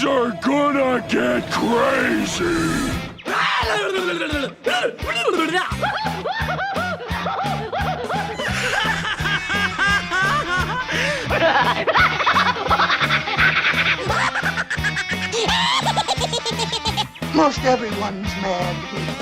are gonna get crazy! Most everyone's mad here.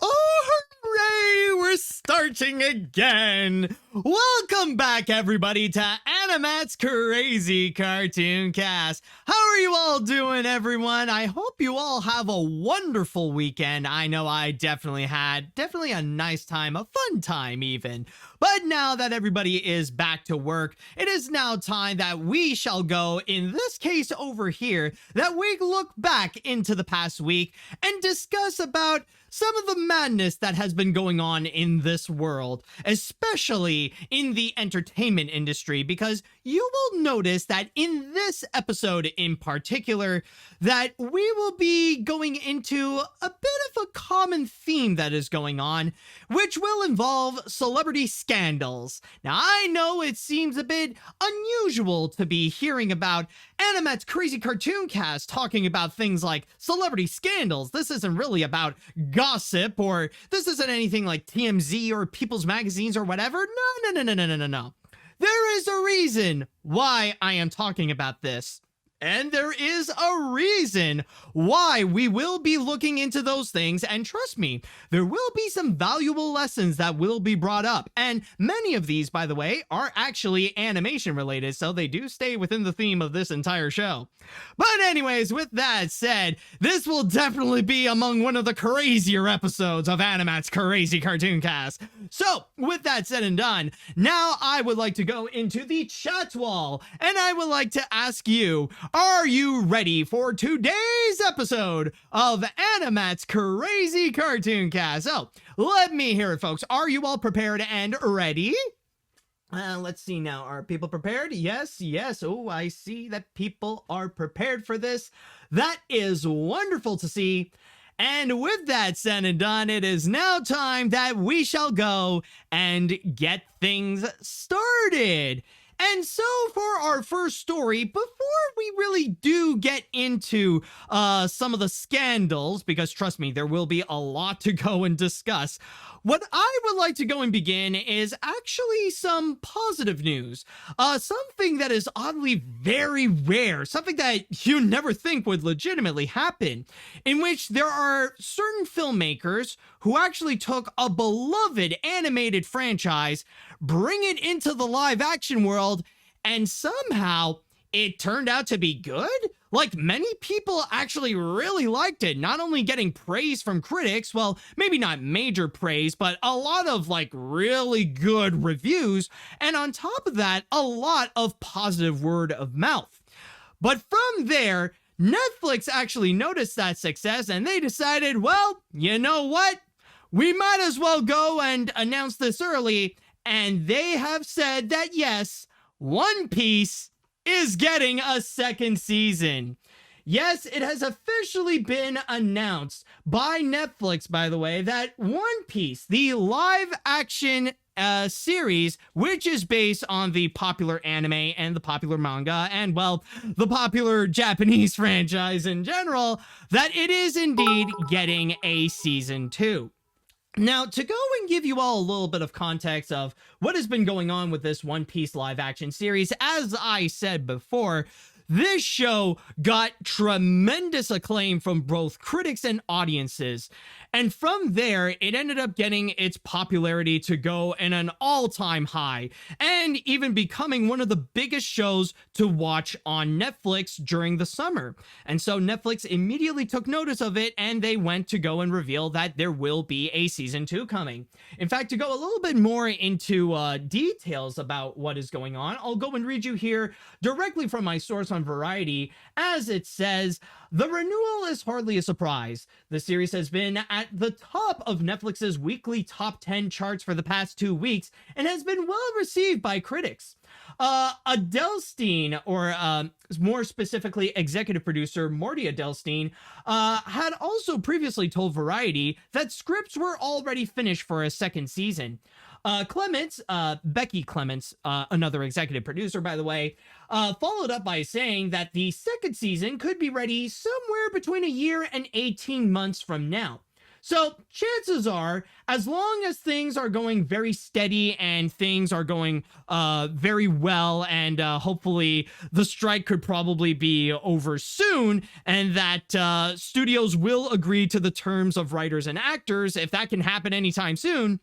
Oh, hooray! We're starting again! Welcome back, everybody, to AniMat's Crazy Cartoon Cast. How are you all doing, everyone? I hope you all have a wonderful weekend. I know I definitely had a nice time, a fun time even. But now that everybody is back to work, it is now time that we shall go, in this case over here, that we look back into the past week and discuss about some of the madness that has been going on in this world, especially in the entertainment industry, because you will notice that in this episode in particular, that we will be going into a bit of a common theme that is going on, which will involve celebrity scandals. Now, I know it seems a bit unusual to be hearing about AniMat's Crazy Cartoon Cast talking about things like celebrity scandals. This isn't really about gossip, or this isn't anything like TMZ or People's Magazines or whatever. No. There is a reason why I am talking about this. And there is a reason why we will be looking into those things, and trust me, there will be some valuable lessons that will be brought up, and many of these, by the way, are actually animation related, so they do stay within the theme of this entire show. But anyways, with that said, this will definitely be among one of the crazier episodes of AniMat's Crazy Cartoon Cast. So, with that said and done, now I would like to go into the chat wall, and I would like to ask you, are you ready for today's episode of AniMat's Crazy Cartoon Cast? So, let me hear it, folks. Are you all prepared and ready? Let's see now. Are people prepared? Yes. Oh, I see that people are prepared for this. That is wonderful to see. And with that said and done, it is now time that we shall go and get things started. And so for our first story, before we really do get into some of the scandals, because trust me, there will be a lot to go and discuss, what I would like to go and begin is actually some positive news. Something that is oddly very rare, something that you never think would legitimately happen, in which there are certain filmmakers who actually took a beloved animated franchise, bring it into the live action world, and somehow it turned out to be good? Like, many people actually really liked it, not only getting praise from critics, well, maybe not major praise, but a lot of, like, really good reviews, and on top of that, a lot of positive word of mouth. But from there, Netflix actually noticed that success, and they decided, well, you know what? We might as well go and announce this early, and they have said that yes, One Piece is getting a second season. Yes, it has officially been announced by Netflix, by the way, that One Piece, the live action series, which is based on the popular anime and the popular manga and, well, the popular Japanese franchise in general, that it is indeed getting a season 2. Now, to go and give you all a little bit of context of what has been going on with this One Piece live action series, as I said before, this show got tremendous acclaim from both critics and audiences. And from there, it ended up getting its popularity to go in an all-time high, and even becoming one of the biggest shows to watch on Netflix during the summer. And so Netflix immediately took notice of it, and they went to go and reveal that there will be a season 2 coming. In fact, to go a little bit more into details about what is going on, I'll go and read you here directly from my source on Variety, as it says, "The renewal is hardly a surprise. The series has been at the top of Netflix's weekly top 10 charts for the past 2 weeks and has been well received by critics. Adelstein, or more specifically executive producer Morty Adelstein, had also previously told Variety that scripts were already finished for a second season. Becky Clements, another executive producer, by the way, followed up by saying that the second season could be ready somewhere between a year and 18 months from now. So chances are, as long as things are going very steady and things are going very well, and hopefully the strike could probably be over soon, and that studios will agree to the terms of writers and actors, if that can happen anytime soon,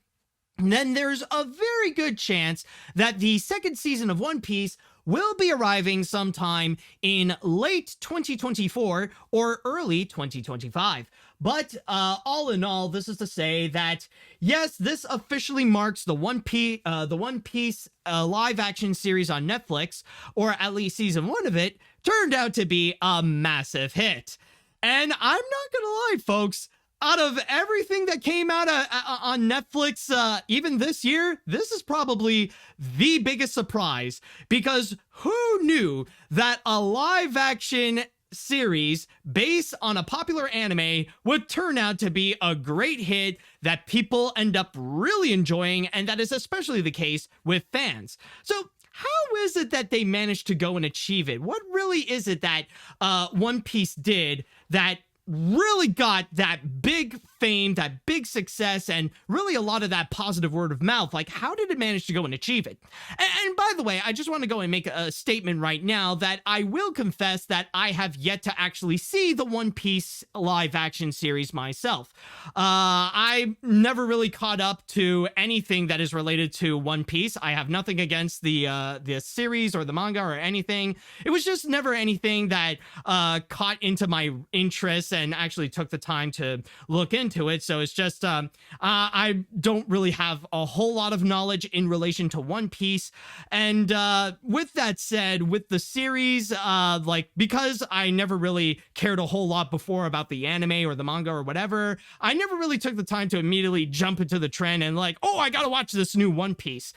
then there's a very good chance that the second season of One Piece will be arriving sometime in late 2024 or early 2025. But all in all, this is to say that, yes, this officially marks the One Piece live action series on Netflix, or at least season 1 of it, turned out to be a massive hit. And I'm not gonna lie, folks, out of everything that came out on Netflix, even this year, this is probably the biggest surprise, because who knew that a live action series based on a popular anime would turn out to be a great hit that people end up really enjoying, and that is especially the case with fans. So how is it that they managed to go and achieve it? What really is it that One Piece did that really got that big fame, that big success, and really a lot of that positive word of mouth? Like, how did it manage to go and achieve it? And by the way, I just want to go and make a statement right now that I will confess that I have yet to actually see the One Piece live action series myself. I never really caught up to anything that is related to One Piece. I have nothing against the series or the manga or anything. It was just never anything that caught into my interest and actually took the time to look into it. So it's just I don't really have a whole lot of knowledge in relation to One Piece. And with that said, with the series, like, because I never really cared a whole lot before about the anime or the manga or whatever, I never really took the time to immediately jump into the trend and like, oh, I gotta watch this new One Piece.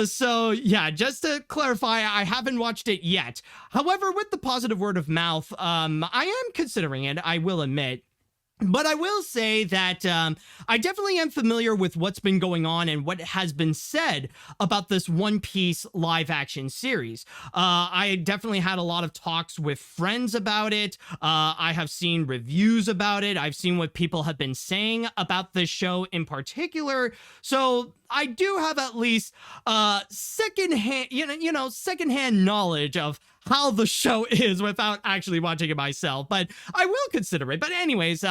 So yeah, just to clarify, I haven't watched it yet. However, with the positive word of mouth, I am considering it, I will admit. But I will say that I definitely am familiar with what's been going on and what has been said about this One Piece live action series. I definitely had a lot of talks with friends about it. I have seen reviews about it. I've seen what people have been saying about this show in particular. So I do have at least secondhand knowledge of how the show is without actually watching it myself, but I will consider it. But anyways,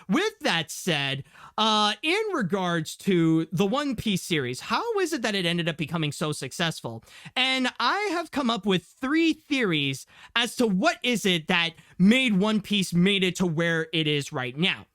with that said, in regards to the One Piece series, how is it that it ended up becoming so successful? And I have come up with 3 theories as to what is it that made One Piece made it to where it is right now.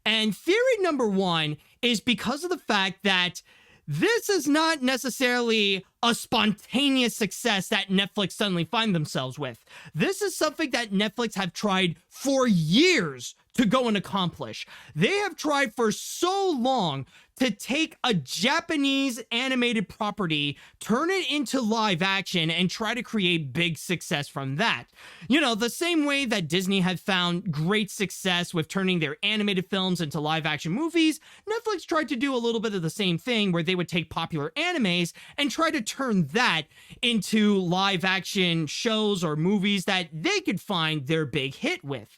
And theory number 1 is because of the fact that this is not necessarily a spontaneous success that Netflix suddenly find themselves with. This is something that Netflix have tried for years to go and accomplish. They have tried for so long to take a Japanese animated property, turn it into live action, and try to create big success from that. You know, the same way that Disney had found great success with turning their animated films into live action movies, Netflix tried to do a little bit of the same thing, where they would take popular animes and try to turn that into live action shows or movies that they could find their big hit with.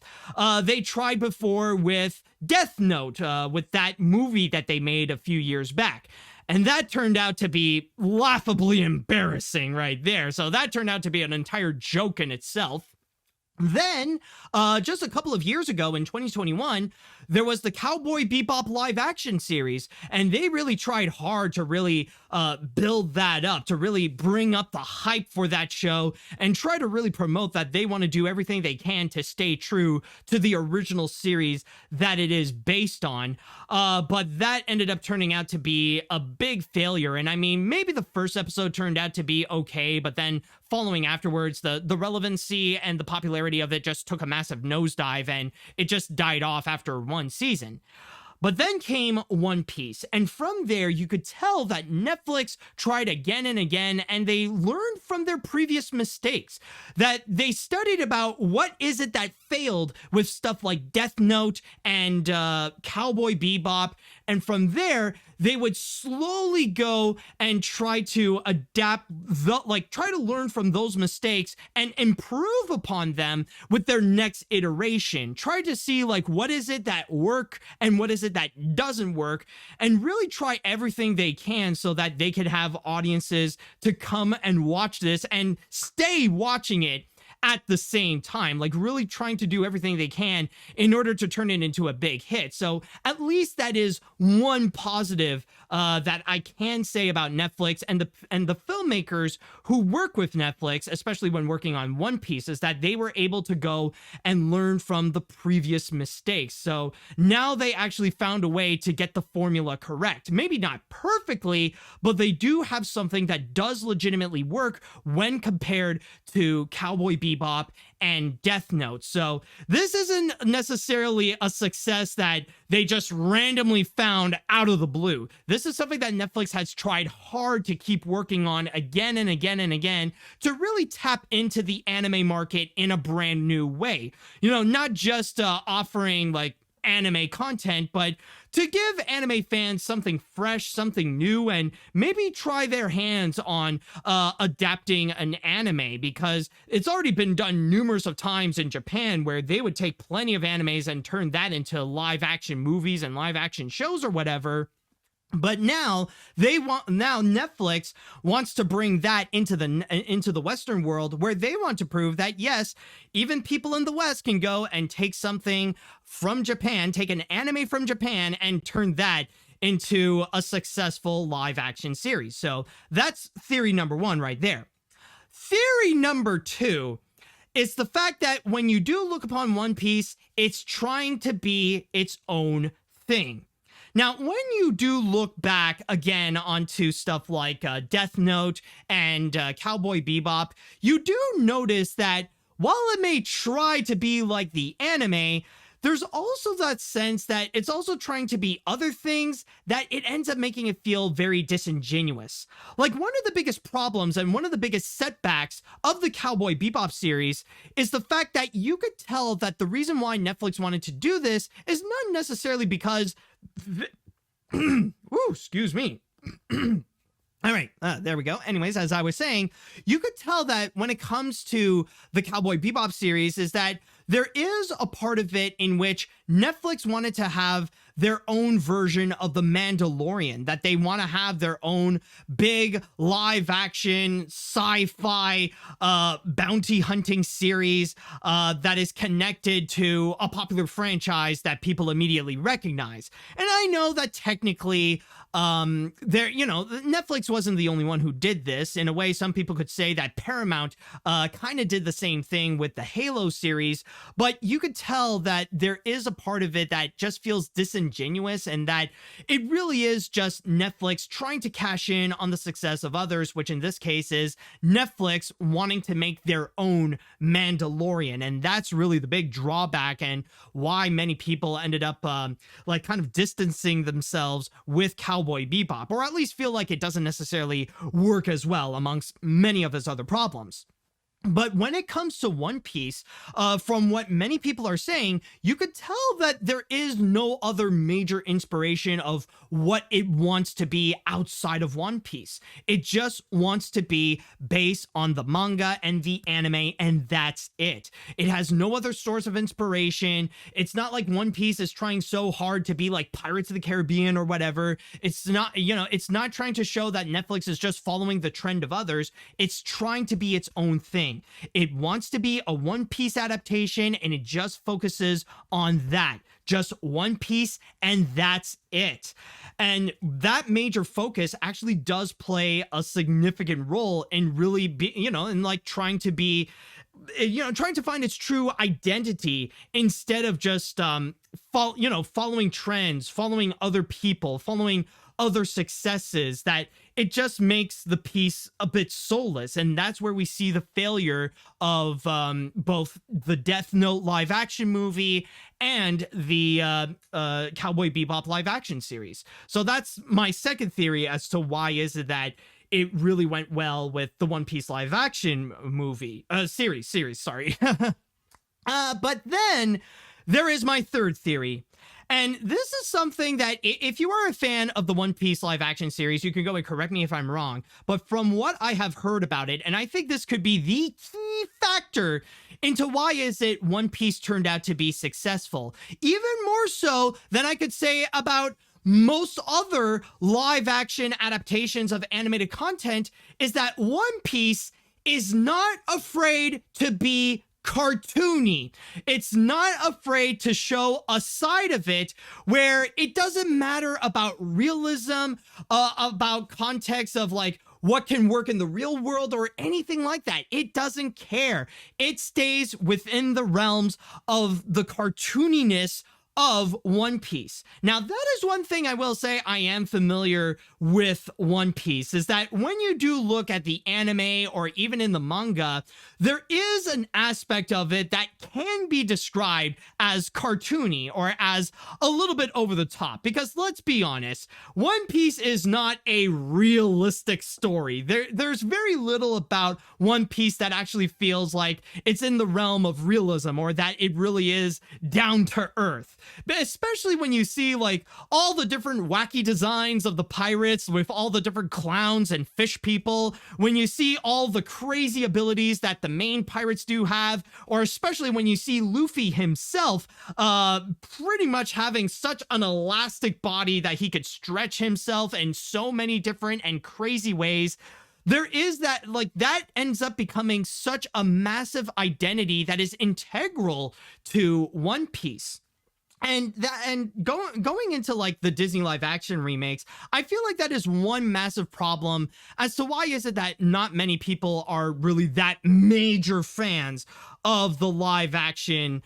They tried before with Death Note, with that movie that they made a few years back. And that turned out to be laughably embarrassing right there. So that turned out to be an entire joke in itself. Then, just a couple of years ago in 2021, there was the Cowboy Bebop live action series, and they really tried hard to really build that up, to really bring up the hype for that show and try to really promote that they want to do everything they can to stay true to the original series that it is based on. But that ended up turning out to be a big failure. And I mean, maybe the first episode turned out to be okay, but then following afterwards, the relevancy and the popularity of it just took a massive nosedive, and it just died off after 1 season. But then came One Piece, and from there you could tell that Netflix tried again and again, and they learned from their previous mistakes, that they studied about what is it that failed with stuff like Death Note and Cowboy Bebop, And from there, they would slowly go and try to adapt, try to learn from those mistakes and improve upon them with their next iteration. Try to see like what is it that work and what is it that doesn't work, and really try everything they can so that they could have audiences to come and watch this and stay watching it at the same time, like really trying to do everything they can in order to turn it into a big hit. So at least that is one positive that I can say about Netflix and the filmmakers who work with Netflix, especially when working on One Piece, is that they were able to go and learn from the previous mistakes. So now they actually found a way to get the formula correct. Maybe not perfectly, but they do have something that does legitimately work when compared to Cowboy Bebop and Death Note. So this isn't necessarily a success that they just randomly found out of the blue. This is something that Netflix has tried hard to keep working on again and again and again to really tap into the anime market in a brand new way. You know, not just offering like anime content, but to give anime fans something fresh, something new, and maybe try their hands on adapting an anime, because it's already been done numerous of times in Japan where they would take plenty of animes and turn that into live action movies and live action shows or whatever. But now Netflix wants to bring that into the Western world, where they want to prove that yes, even people in the West can go and take something from Japan, take an anime from Japan, and turn that into a successful live action series. So that's theory number one right there. Theory number two is the fact that when you do look upon One Piece, it's trying to be its own thing. Now, when you do look back again onto stuff like Death Note and Cowboy Bebop, you do notice that while it may try to be like the anime, there's also that sense that it's also trying to be other things that it ends up making it feel very disingenuous. Like one of the biggest problems and one of the biggest setbacks of the Cowboy Bebop series is the fact that you could tell that the reason why Netflix wanted to do this is not necessarily because ooh, excuse me. All right, there we go. Anyways, as I was saying, you could tell that when it comes to the Cowboy Bebop series is that there is a part of it in which Netflix wanted to have their own version of The Mandalorian, that they want to have their own big live action sci-fi bounty hunting series that is connected to a popular franchise that people immediately recognize. And I know that technically Netflix wasn't the only one who did this. In a way, some people could say that Paramount kind of did the same thing with the Halo series, but you could tell that there is a part of it that just feels disingenuous, and that it really is just Netflix trying to cash in on the success of others, which in this case is Netflix wanting to make their own Mandalorian. And that's really the big drawback and why many people ended up kind of distancing themselves with Cowboy Bebop, or at least feel like it doesn't necessarily work as well amongst many of its other problems. But when it comes to One Piece, from what many people are saying, you could tell that there is no other major inspiration of what it wants to be outside of One Piece. It just wants to be based on the manga and the anime, and that's it. It has no other source of inspiration. It's not like One Piece is trying so hard to be like Pirates of the Caribbean or whatever. It's not, it's not trying to show that Netflix is just following the trend of others. It's trying to be its own thing. It wants to be a One Piece adaptation, and it just focuses on that. Just One Piece, and that's it. And that major focus actually does play a significant role in really trying to be, trying to find its true identity instead of just, following trends, following other people, following other successes, that it just makes the piece a bit soulless. And that's where we see the failure of both the Death Note live action movie and the Cowboy Bebop live action series. So that's my second theory as to why is it that it really went well with the One Piece live action movie series, sorry. But then there is my third theory. And this is something that if you are a fan of the One Piece live action series, you can go and correct me if I'm wrong. But from what I have heard about it, and I think this could be the key factor into why is it One Piece turned out to be successful, even more so than I could say about most other live action adaptations of animated content, is that One Piece is not afraid to be cartoony. It's not afraid to show a side of it where it doesn't matter about realism, about context of like what can work in the real world or anything like that. It doesn't care. It stays within the realms of the cartooniness of One Piece. Now, that is one thing I will say I am familiar with One Piece, is that when you do look at the anime or even in the manga, there is an aspect of it that can be described as cartoony or as a little bit over the top, because let's be honest, One Piece is not a realistic story. There's very little about One Piece that actually feels like it's in the realm of realism or that it really is down to earth. But especially when you see like all the different wacky designs of the pirates with all the different clowns and fish people, when you see all the crazy abilities that the main pirates do have, or especially when you see Luffy himself pretty much having such an elastic body that he could stretch himself in so many different and crazy ways. There is that, like, that ends up becoming such a massive identity that is integral to One Piece. And going into like the Disney live action remakes, I feel like that is one massive problem as to why is it that not many people are really that major fans of the live action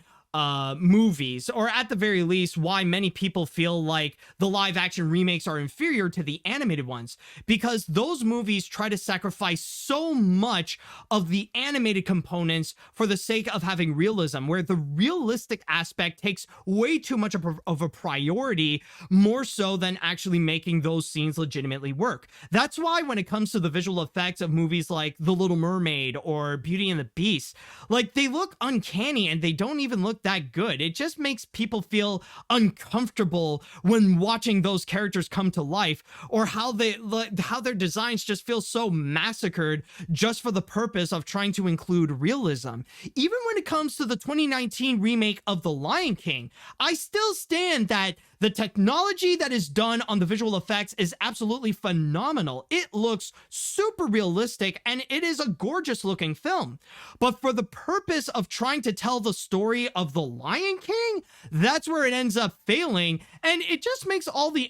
movies, or at the very least why many people feel like the live action remakes are inferior to the animated ones, because those movies try to sacrifice so much of the animated components for the sake of having realism, where the realistic aspect takes way too much of a priority, more so than actually making those scenes legitimately work. That's why when it comes to the visual effects of movies like The Little Mermaid or Beauty and the Beast, like, they look uncanny and they don't even look that good. It just makes people feel uncomfortable when watching those characters come to life, or how their designs just feel so massacred just for the purpose of trying to include realism. Even when it comes to the 2019 remake of The Lion King, I still stand that the technology that is done on the visual effects is absolutely phenomenal. It looks super realistic and it is a gorgeous looking film. But for the purpose of trying to tell the story of The Lion King, that's where it ends up failing. And it just makes all the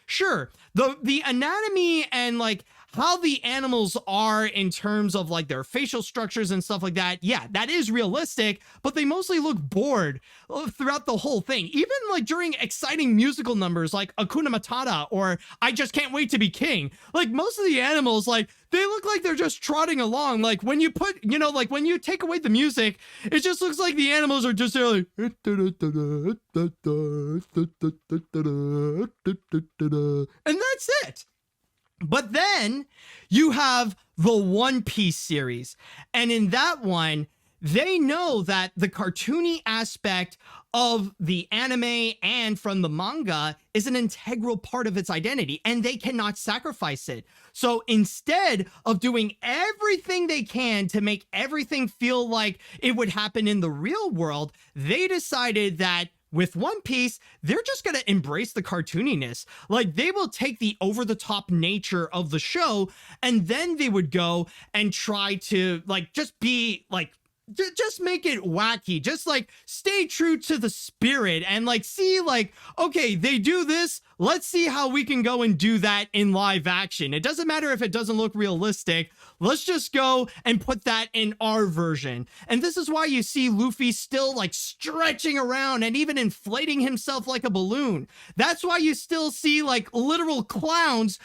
sure, the anatomy and like how the animals are in terms of like their facial structures and stuff like that, yeah, that is realistic, but they mostly look bored throughout the whole thing. Even like during exciting musical numbers like Hakuna Matata or I Just Can't Wait to Be King, like most of the animals, like, they look like they're just trotting along. Like when you put, like when you take away the music, it just looks like the animals are just there like, and that's it. But then you have the One Piece series. And in that one, they know that the cartoony aspect of the anime and from the manga is an integral part of its identity, and they cannot sacrifice it. So instead of doing everything they can to make everything feel like it would happen in the real world, they decided that with One Piece, they're just going to embrace the cartooniness. Like, they will take the over-the-top nature of the show, and then they would go and try to, like, just be, like, just make it wacky. Just, like, stay true to the spirit and, like, see, like, okay, they do this. Let's see how we can go and do that in live action. It doesn't matter if it doesn't look realistic. Let's just go and put that in our version. And this is why you see Luffy still like stretching around and even inflating himself like a balloon. That's why you still see like literal clowns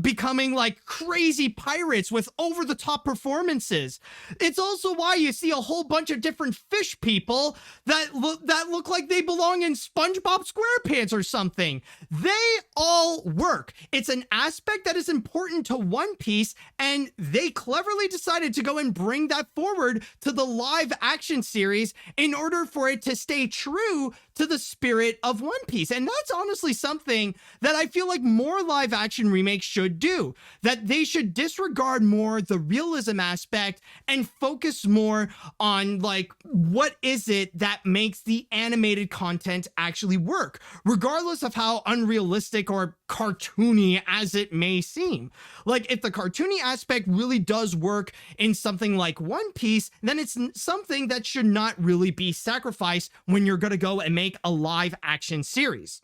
becoming like crazy pirates with over the top performances. It's also why you see a whole bunch of different fish people that look like they belong in SpongeBob SquarePants or something. They all work. It's an aspect that is important to One Piece, and they cleverly decided to go and bring that forward to the live action series in order for it to stay true to the spirit of One Piece. And that's honestly something that I feel like more live action remakes should do, that they should disregard more the realism aspect and focus more on like, what is it that makes the animated content actually work, regardless of how unrealistic or cartoony as it may seem. Like, if the cartoony aspect really does work in something like One Piece, then it's something that should not really be sacrificed when you're going to go and make a live action series.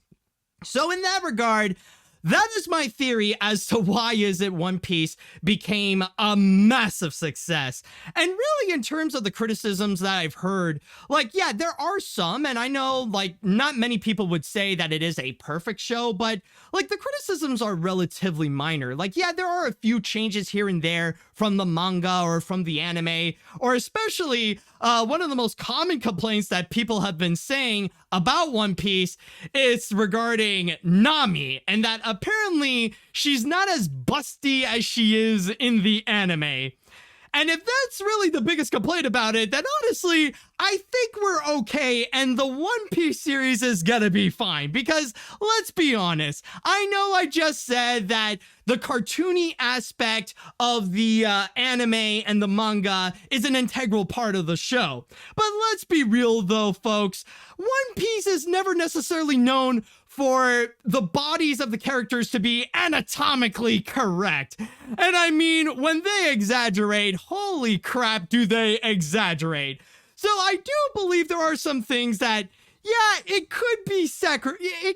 So in that regard, that is my theory as to why is it One Piece became a massive success. And really, in terms of the criticisms that I've heard, like, yeah, there are some, and I know, like, not many people would say that it is a perfect show, but, like, the criticisms are relatively minor. Like, yeah, there are a few changes here and there from the manga or from the anime, or especially one of the most common complaints that people have been saying about One Piece is regarding Nami, and that apparently she's not as busty as she is in the anime. And if that's really the biggest complaint about it, then honestly, I think we're okay, and the One Piece series is gonna be fine. Because, let's be honest, I know I just said that the cartoony aspect of the anime and the manga is an integral part of the show. But let's be real though, folks. One Piece is never necessarily known for the bodies of the characters to be anatomically correct. And I mean, when they exaggerate, holy crap, do they exaggerate. So I do believe there are some things that, yeah, it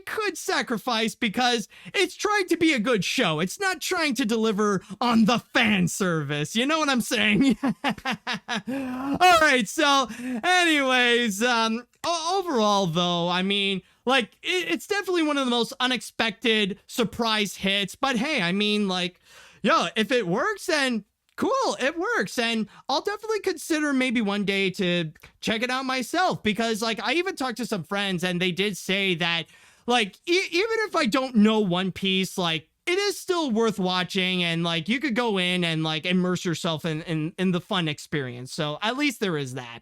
could sacrifice because it's trying to be a good show. It's not trying to deliver on the fan service. You know what I'm saying? All right. So anyways, overall though, I mean, like, it's definitely one of the most unexpected surprise hits, but hey, I mean, like, yo, if it works, then cool, it works. And I'll definitely consider maybe one day to check it out myself, because like, I even talked to some friends and they did say that, like, even if I don't know One Piece, like, it is still worth watching, and like, you could go in and like immerse yourself in the fun experience. So at least there is that.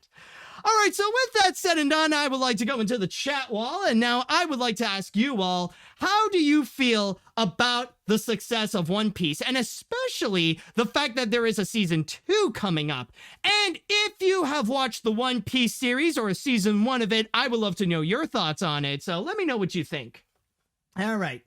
All right, so with that said and done, I would like to go into the chat wall, and now I would like to ask you all, how do you feel about the success of One Piece, and especially the fact that there is a season 2 coming up? And if you have watched the One Piece series or a season 1 of it, I would love to know your thoughts on it, so let me know what you think. All right.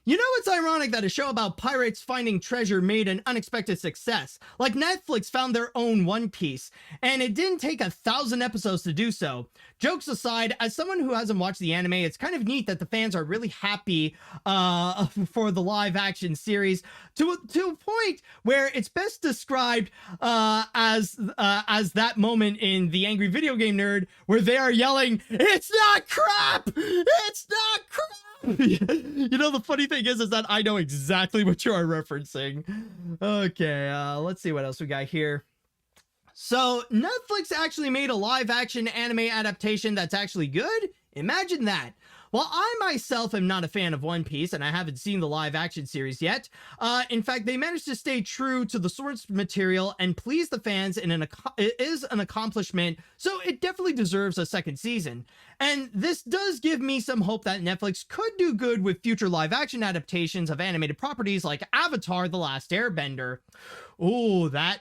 You know, it's ironic that a show about pirates finding treasure made an unexpected success. Like, Netflix found their own One Piece, and it didn't take 1,000 episodes to do so. Jokes aside, as someone who hasn't watched the anime, it's kind of neat that the fans are really happy for the live action series to a point where it's best described as that moment in The Angry Video Game Nerd where they are yelling, "It's not crap! It's not crap!" You know, the funny thing is that I know exactly what you are referencing. Okay, let's see what else we got here. So, Netflix actually made a live-action anime adaptation that's actually good? Imagine that. While I myself am not a fan of One Piece, and I haven't seen the live-action series yet, in fact, they managed to stay true to the source material and please the fans, and it is an accomplishment, so it definitely deserves a second season. And this does give me some hope that Netflix could do good with future live-action adaptations of animated properties like Avatar: The Last Airbender. Ooh, that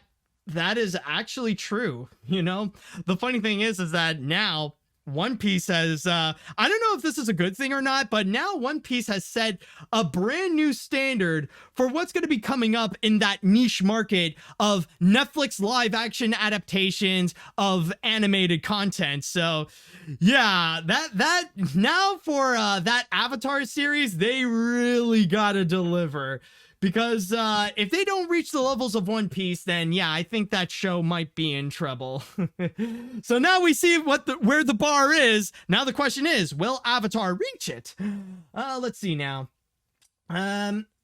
is actually true. You know, the funny thing is that now One Piece has, I don't know if this is a good thing or not, but now One Piece has set a brand new standard for what's going to be coming up in that niche market of Netflix live action adaptations of animated content. So yeah, that now for that Avatar series, they really got to deliver. Because if they don't reach the levels of One Piece, then yeah, I think that show might be in trouble. So now we see where the bar is. Now the question is, will Avatar reach it? Let's see now.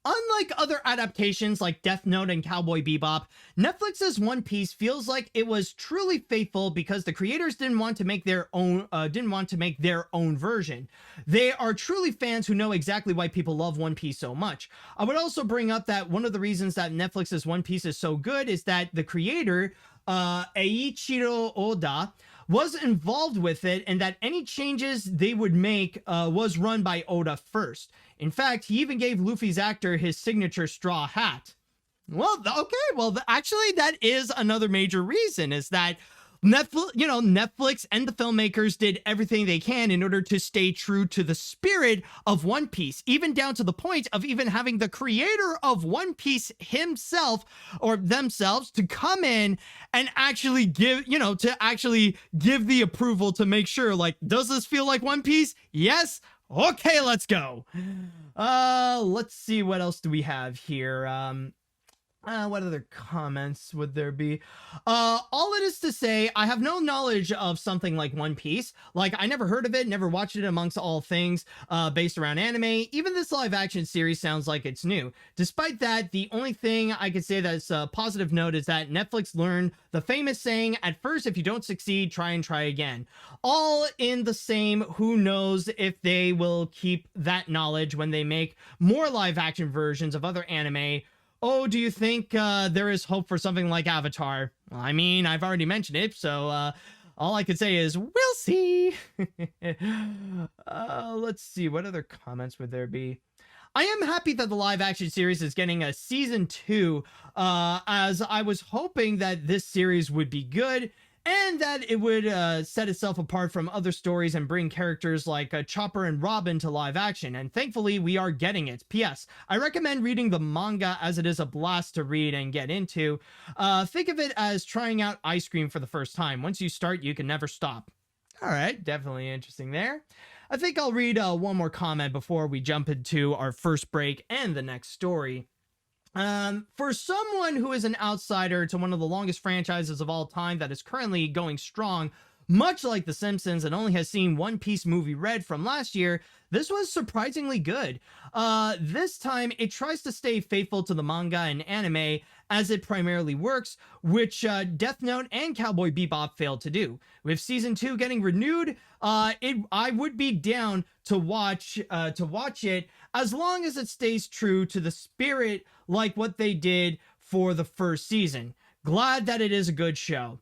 Unlike other adaptations like Death Note and Cowboy Bebop, Netflix's One Piece feels like it was truly faithful because the creators didn't want to make their own version. They are truly fans who know exactly why people love One Piece so much. I would also bring up that one of the reasons that Netflix's One Piece is so good is that the creator, Eiichiro Oda, was involved with it, and that any changes they would make was run by Oda first. In fact, he even gave Luffy's actor his signature straw hat. Well, okay, well, actually, that is another major reason, is that Netflix and the filmmakers did everything they can in order to stay true to the spirit of One Piece, even down to the point of even having the creator of One Piece himself or themselves to come in and actually give the approval to make sure, like, does this feel like One Piece? Yes. Okay, let's go. Let's see, what else do we have here? What other comments would there be? All it is to say, I have no knowledge of something like One Piece. Like, I never heard of it, never watched it amongst all things based around anime. Even this live action series sounds like it's new. Despite that, the only thing I could say that's a positive note is that Netflix learned the famous saying, at first, if you don't succeed, try and try again. All in the same, who knows if they will keep that knowledge when they make more live action versions of other anime. Oh, do you think there is hope for something like Avatar? Well, I mean, I've already mentioned it, so all I could say is, we'll see. Let's see, what other comments would there be? I am happy that the live action series is getting a season 2, as I was hoping that this series would be good, and that it would set itself apart from other stories and bring characters like Chopper and Robin to live action, and thankfully we are getting it. P.S. I recommend reading the manga, as it is a blast to read and get into. Think of it as trying out ice cream for the first time. Once you start, you can never stop. All right, definitely interesting there. I think I'll read one more comment before we jump into our first break and the next story. For someone who is an outsider to one of the longest franchises of all time that is currently going strong, much like The Simpsons, and only has seen One Piece movie Red from last year, this was surprisingly good. This time, it tries to stay faithful to the manga and anime, as it primarily works, which Death Note and Cowboy Bebop failed to do. With season 2 getting renewed, I would be down to watch it, as long as it stays true to the spirit like what they did for the first season. Glad that it is a good show.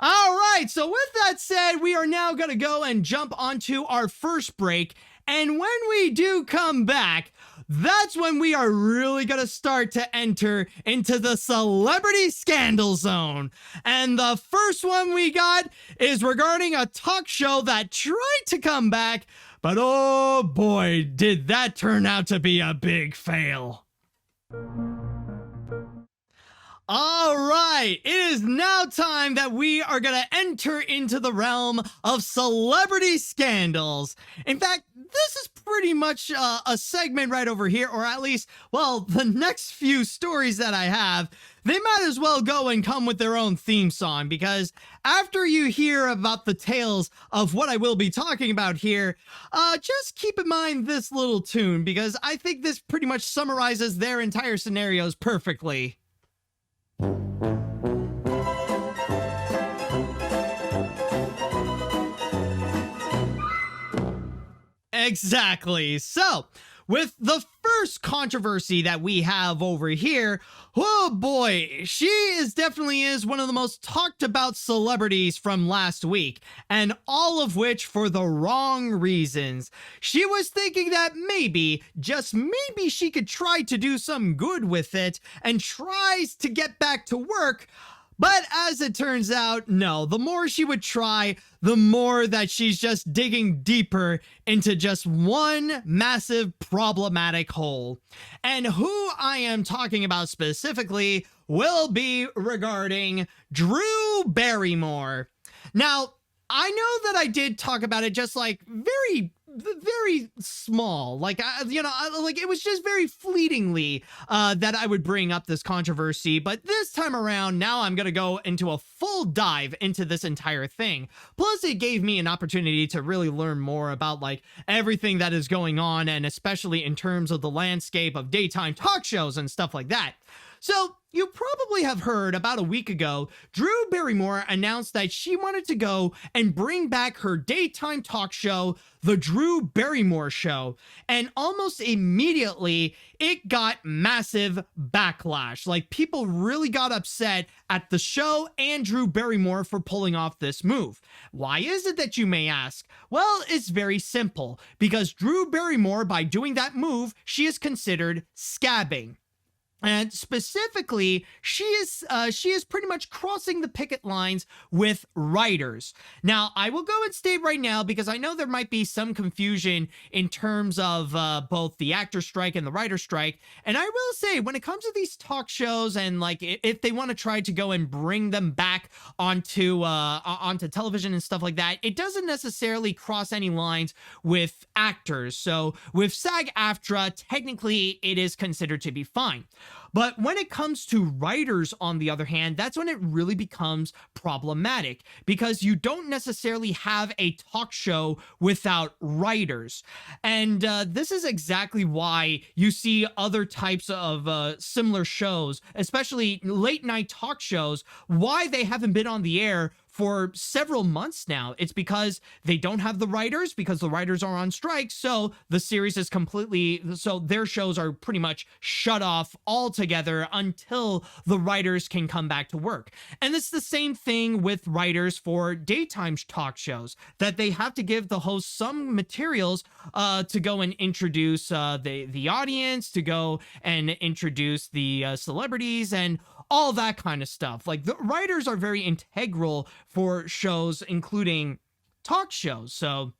All right, so with that said, we are now going to go and jump onto our first break. And when we do come back, that's when we are really going to start to enter into the celebrity scandal zone. And the first one we got is regarding a talk show that tried to come back, but oh boy, did that turn out to be a big fail. All right, it is now time that we are going to enter into the realm of celebrity scandals. In fact, this is pretty much a segment right over here, or at least, well, the next few stories that I have, they might as well go and come with their own theme song, because after you hear about the tales of what I will be talking about here, just keep in mind this little tune, because I think this pretty much summarizes their entire scenarios perfectly. Exactly. So, with the first controversy that we have over here, oh boy, she definitely is one of the most talked about celebrities from last week, and all of which for the wrong reasons. She was thinking that maybe, just maybe, she could try to do some good with it and tries to get back to work. But as it turns out, no, the more she would try, the more that she's just digging deeper into just one massive problematic hole. And who I am talking about specifically will be regarding Drew Barrymore. Now, I know that I did talk about it just like very small, like it was just very fleetingly that I would bring up this controversy, but this time around, now I'm gonna go into a full dive into this entire thing. Plus, it gave me an opportunity to really learn more about like everything that is going on, and especially in terms of the landscape of daytime talk shows and stuff like that. So you probably have heard about a week ago, Drew Barrymore announced that she wanted to go and bring back her daytime talk show, The Drew Barrymore Show. And almost immediately, it got massive backlash. Like, people really got upset at the show and Drew Barrymore for pulling off this move. Why is it that you may ask? Well, it's very simple. Because Drew Barrymore, by doing that move, she is considered scabbing. And specifically, she is pretty much crossing the picket lines with writers. Now, I will go and state right now, because I know there might be some confusion in terms of both the actor strike and the writer strike. And I will say, when it comes to these talk shows and like if they want to try to go and bring them back onto television and stuff like that, it doesn't necessarily cross any lines with actors. So with SAG-AFTRA, technically it is considered to be fine. But when it comes to writers, on the other hand, that's when it really becomes problematic, because you don't necessarily have a talk show without writers. And this is exactly why you see other types of similar shows, especially late night talk shows, why they haven't been on the air for several months now. It's because they don't have the writers, because the writers are on strike. So the series is so their shows are pretty much shut off altogether until the writers can come back to work. And it's the same thing with writers for daytime talk shows, that they have to give the host some materials to go and introduce the audience, to go and introduce the celebrities and all that kind of stuff. Like, the writers are very integral for shows, including talk shows. So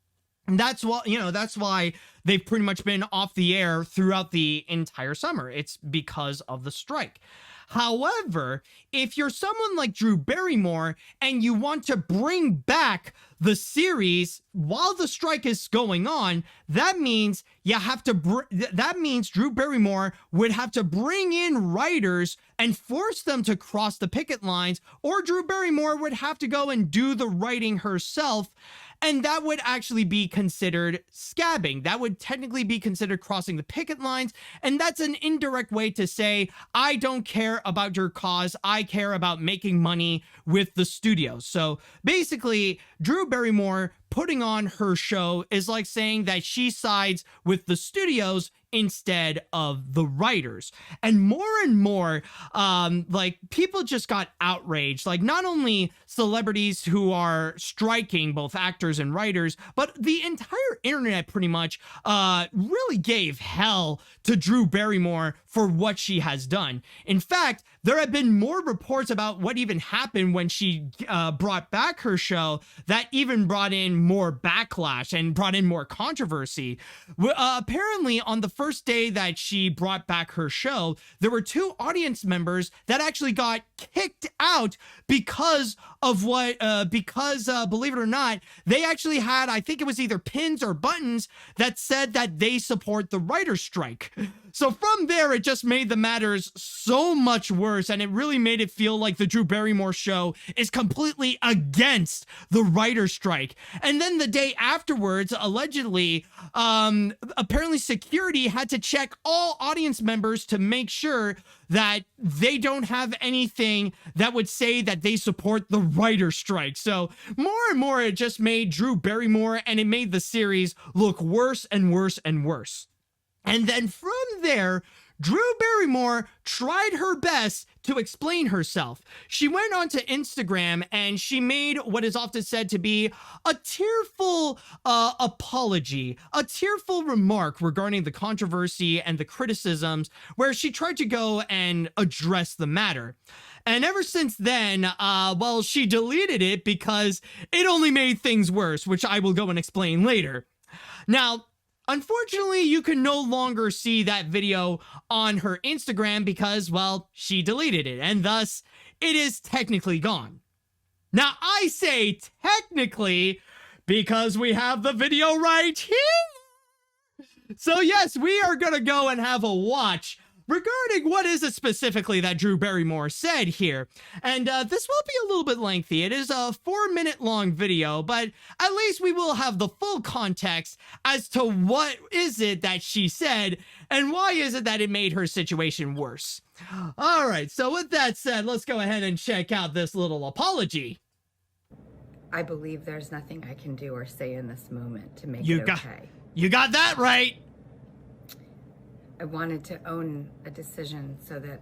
that's why they've pretty much been off the air throughout the entire summer. It's because of the strike. However, if you're someone like Drew Barrymore and you want to bring back the series while the strike is going on, that means Drew Barrymore would have to bring in writers and force them to cross the picket lines, or Drew Barrymore would have to go and do the writing herself. And that would actually be considered scabbing. That would technically be considered crossing the picket lines. And that's an indirect way to say, I don't care about your cause. I care about making money with the studio. So basically, Drew Barrymore putting on her show is like saying that she sides with the studios instead of the writers. And more, like, people just got outraged. Like, not only celebrities who are striking, both actors and writers, but the entire internet pretty much really gave hell to Drew Barrymore for what she has done. In fact, there have been more reports about what even happened when she brought back her show that even brought in more backlash and brought in more controversy. Apparently, on the first day that she brought back her show, there were 2 audience members that actually got kicked out because of believe it or not, they actually had, I think it was either pins or buttons that said that they support the writer's strike. So from there, it just made the matters so much worse, and it really made it feel like the Drew Barrymore show is completely against the writer's strike. And then the day afterwards, allegedly, apparently security had to check all audience members to make sure that they don't have anything that would say that they support the writer's strike. So more and more, it just made Drew Barrymore and it made the series look worse and worse and worse. And then from there, Drew Barrymore tried her best to explain herself. She went onto Instagram and she made what is often said to be a tearful apology, a tearful remark regarding the controversy and the criticisms, where she tried to go and address the matter. And ever since then, she deleted it because it only made things worse, which I will go and explain later. Now, unfortunately, you can no longer see that video on her Instagram because, well, she deleted it, and thus it is technically gone. Now, I say technically because we have the video right here. So yes, we are gonna go and have a watch regarding what is it specifically that Drew Barrymore said here. And this will be a little bit lengthy. It is a 4-minute long video, but at least we will have the full context as to what is it that she said and why is it that it made her situation worse. All right, so with that said, let's go ahead and check out this little apology. I believe there's nothing I can do or say in this moment to make You it got- okay. You got that right. I wanted to own a decision so that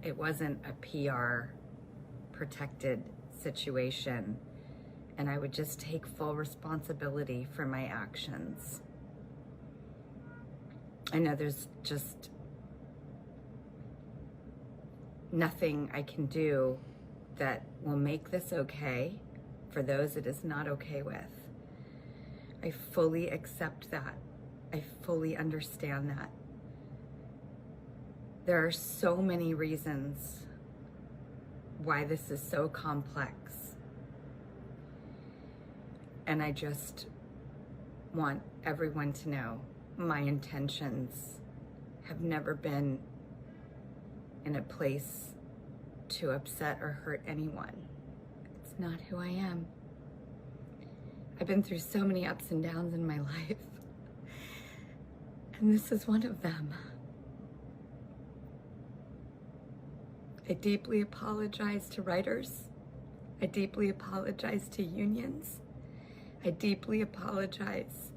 it wasn't a PR protected situation, and I would just take full responsibility for my actions. I know there's just nothing I can do that will make this okay for those it is not okay with. I fully accept that. I fully understand that. There are so many reasons why this is so complex. And I just want everyone to know my intentions have never been in a place to upset or hurt anyone. It's not who I am. I've been through so many ups and downs in my life, and this is one of them. I deeply apologize to writers. I deeply apologize to unions. I deeply apologize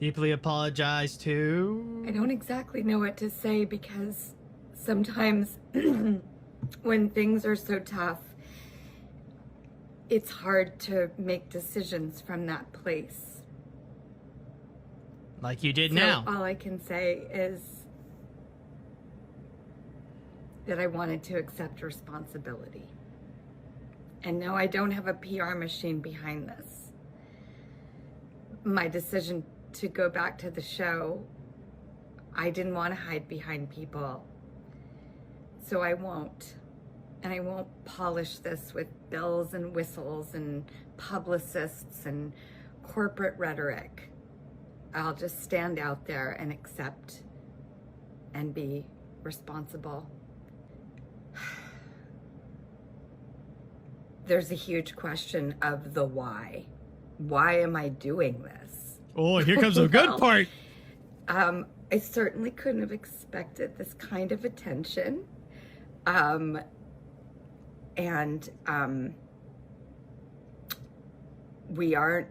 Deeply apologize to... I don't exactly know what to say because sometimes when things are so tough, it's hard to make decisions from that place. Like you did So now. all I can say is that I wanted to accept responsibility. And no, I don't have a PR machine behind this. My decision to go back to the show, I didn't want to hide behind people. So I won't. And I won't polish this with bells and whistles and publicists and corporate rhetoric. I'll just stand out there and accept and be responsible. There's a huge question of the why. Why am I doing this? Oh, here comes a good Well, part. I certainly couldn't have expected this kind of attention. We aren't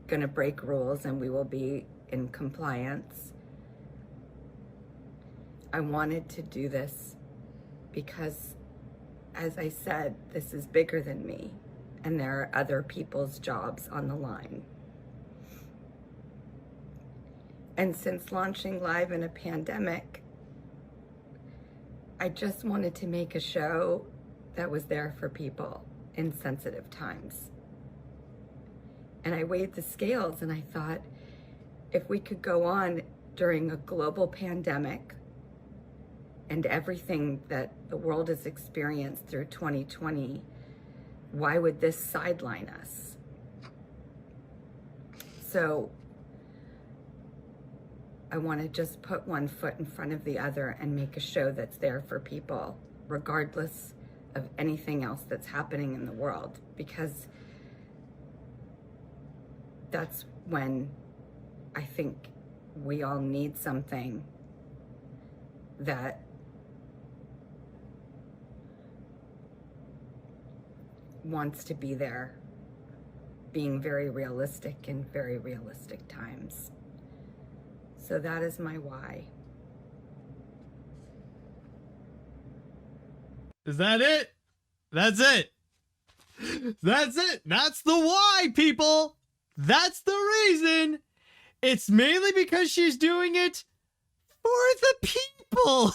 going to break rules, and we will be in compliance. I wanted to do this because, as I said, this is bigger than me, and there are other people's jobs on the line. And since launching live in a pandemic, I just wanted to make a show that was there for people in sensitive times. And I weighed the scales and I thought, if we could go on during a global pandemic and everything that the world has experienced through 2020, why would this sideline us? So I want to just put one foot in front of the other and make a show that's there for people, regardless of anything else that's happening in the world, because that's when I think we all need something that wants to be there, being very realistic in very realistic times. So that is my why. Is that it? That's it. That's it. That's the why, people. That's the reason. It's mainly because she's doing it for the people.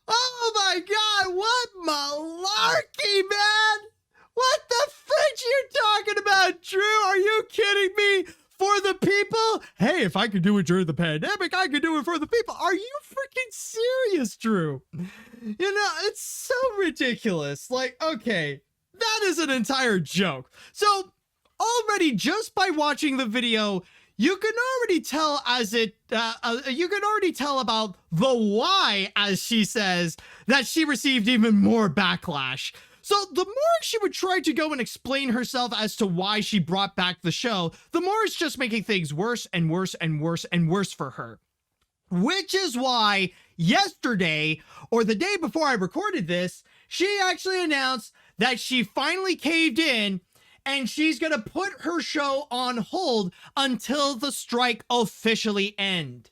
Oh my God, what malarkey, man. What the fridge you talking about, Drew? Are you kidding me? For the people? Hey, if I could do it during the pandemic, I could do it for the people. Are you freaking serious, Drew? You know, it's so ridiculous. Like, okay, that is an entire joke. So already just by watching the video, you can already tell you can already tell about the why, as she says, that she received even more backlash. So the more she would try to go and explain herself as to why she brought back the show, the more it's just making things worse and worse and worse and worse for her. Which is why yesterday, or the day before I recorded this, she actually announced that she finally caved in and she's going to put her show on hold until the strike officially ends.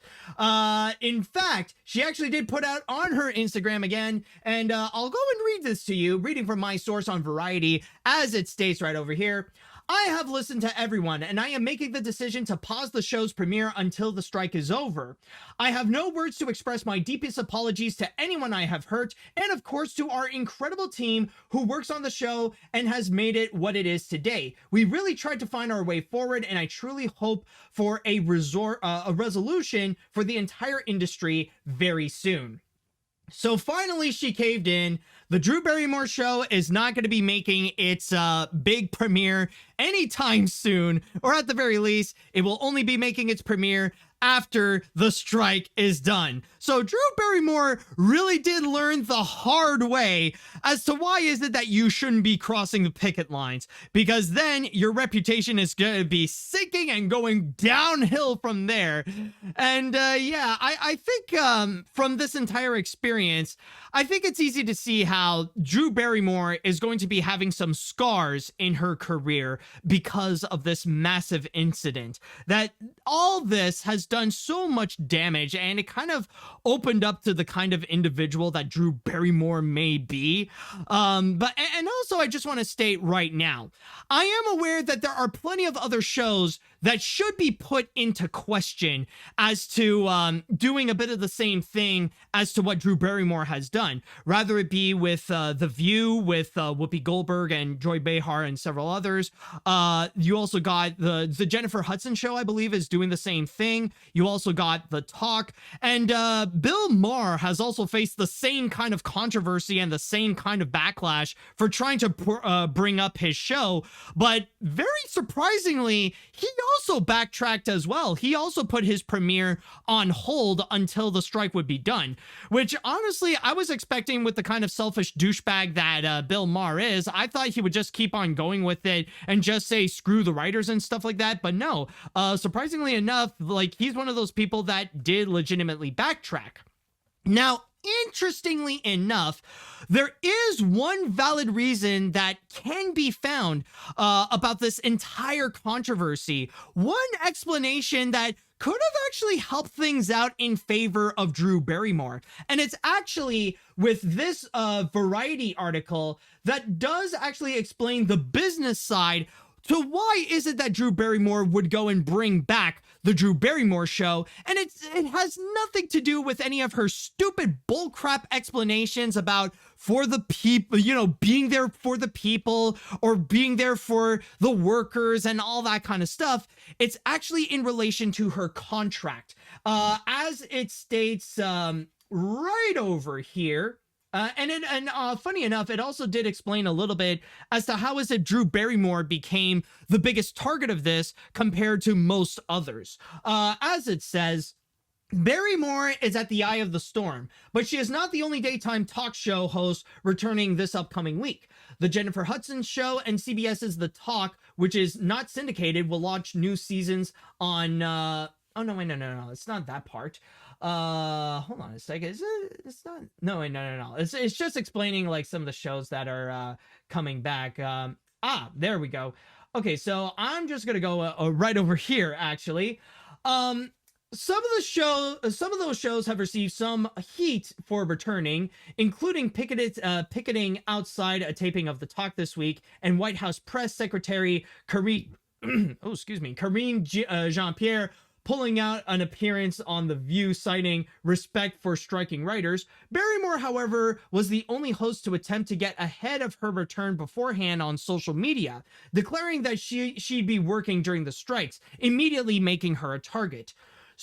In fact, she actually did put out on her Instagram again, and I'll go and read this to you, reading from my source on Variety, as it states right over here. I have listened to everyone, and I am making the decision to pause the show's premiere until the strike is over. I have no words to express my deepest apologies to anyone I have hurt, and of course to our incredible team who works on the show and has made it what it is today. We really tried to find our way forward, and I truly hope for a resolution for the entire industry very soon. So finally, she caved in. The Drew Barrymore show is not going to be making its big premiere anytime soon, or at the very least, it will only be making its premiere after the strike is done. So Drew Barrymore really did learn the hard way as to why is it that you shouldn't be crossing the picket lines, because then your reputation is going to be sinking and going downhill from there. And yeah, I think from this entire experience, I think it's easy to see how Drew Barrymore is going to be having some scars in her career because of this massive incident. That all this has done so much damage, and it kind of opened up to the kind of individual that Drew Barrymore may be. But also I just want to state right now, I am aware that there are plenty of other shows that should be put into question as to doing a bit of the same thing as to what Drew Barrymore has done. Rather it be with The View, with Whoopi Goldberg and Joy Behar and several others. You also got the Jennifer Hudson show, I believe, is doing the same thing. You also got The Talk. And Bill Maher has also faced the same kind of controversy and the same kind of backlash for trying to bring up his show. But very surprisingly, he also backtracked as well. He also put his premiere on hold until the strike would be done, which honestly, I was expecting with the kind of selfish douchebag that Bill Maher is. I thought he would just keep on going with it and just say screw the writers and stuff like that. But no, surprisingly enough, like, he's one of those people that did legitimately backtrack. Now, interestingly enough, there is one valid reason that can be found about this entire controversy. One explanation that could have actually helped things out in favor of Drew Barrymore. And it's actually with this Variety article that does actually explain the business side to why is it that Drew Barrymore would go and bring back the Drew Barrymore show. And it has nothing to do with any of her stupid bullcrap explanations about for the people, you know, being there for the people or being there for the workers and all that kind of stuff. It's actually in relation to her contract. As it states right over here. And funny enough, it also did explain a little bit as to how is it Drew Barrymore became the biggest target of this compared to most others. As it says, Barrymore is at the eye of the storm, but she is not the only daytime talk show host returning this upcoming week. The Jennifer Hudson show and CBS's The Talk, which is not syndicated, will launch new seasons on... oh, no, wait, no, it's not that part. Hold on a second. It's not, no. It's just explaining like some of the shows that are coming back. There we go. Okay, so I'm just gonna go right over here actually. Some of those shows have received some heat for returning, including picketing outside a taping of The Talk this week, and White House Press Secretary Karine Jean-Pierre pulling out an appearance on The View, citing respect for striking writers. Barrymore, however, was the only host to attempt to get ahead of her return beforehand on social media, declaring that she'd be working during the strikes, immediately making her a target.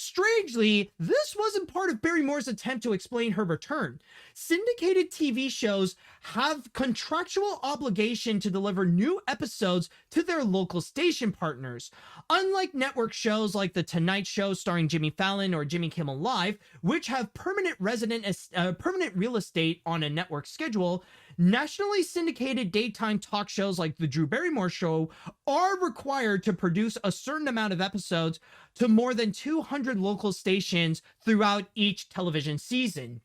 Strangely, this wasn't part of Barrymore's attempt to explain her return. Syndicated TV shows have contractual obligation to deliver new episodes to their local station partners. Unlike network shows like The Tonight Show starring Jimmy Fallon or Jimmy Kimmel Live, which have permanent real estate on a network schedule, nationally syndicated daytime talk shows like The Drew Barrymore Show are required to produce a certain amount of episodes to more than 200 local stations throughout each television season.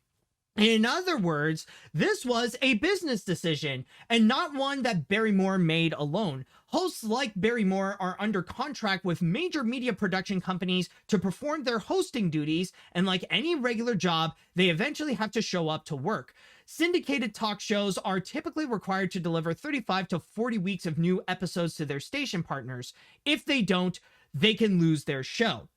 In other words, this was a business decision and not one that Barrymore made alone. Hosts like Barrymore are under contract with major media production companies to perform their hosting duties, and like any regular job, they eventually have to show up to work. Syndicated talk shows are typically required to deliver 35 to 40 weeks of new episodes to their station partners. If they don't, they can lose their show.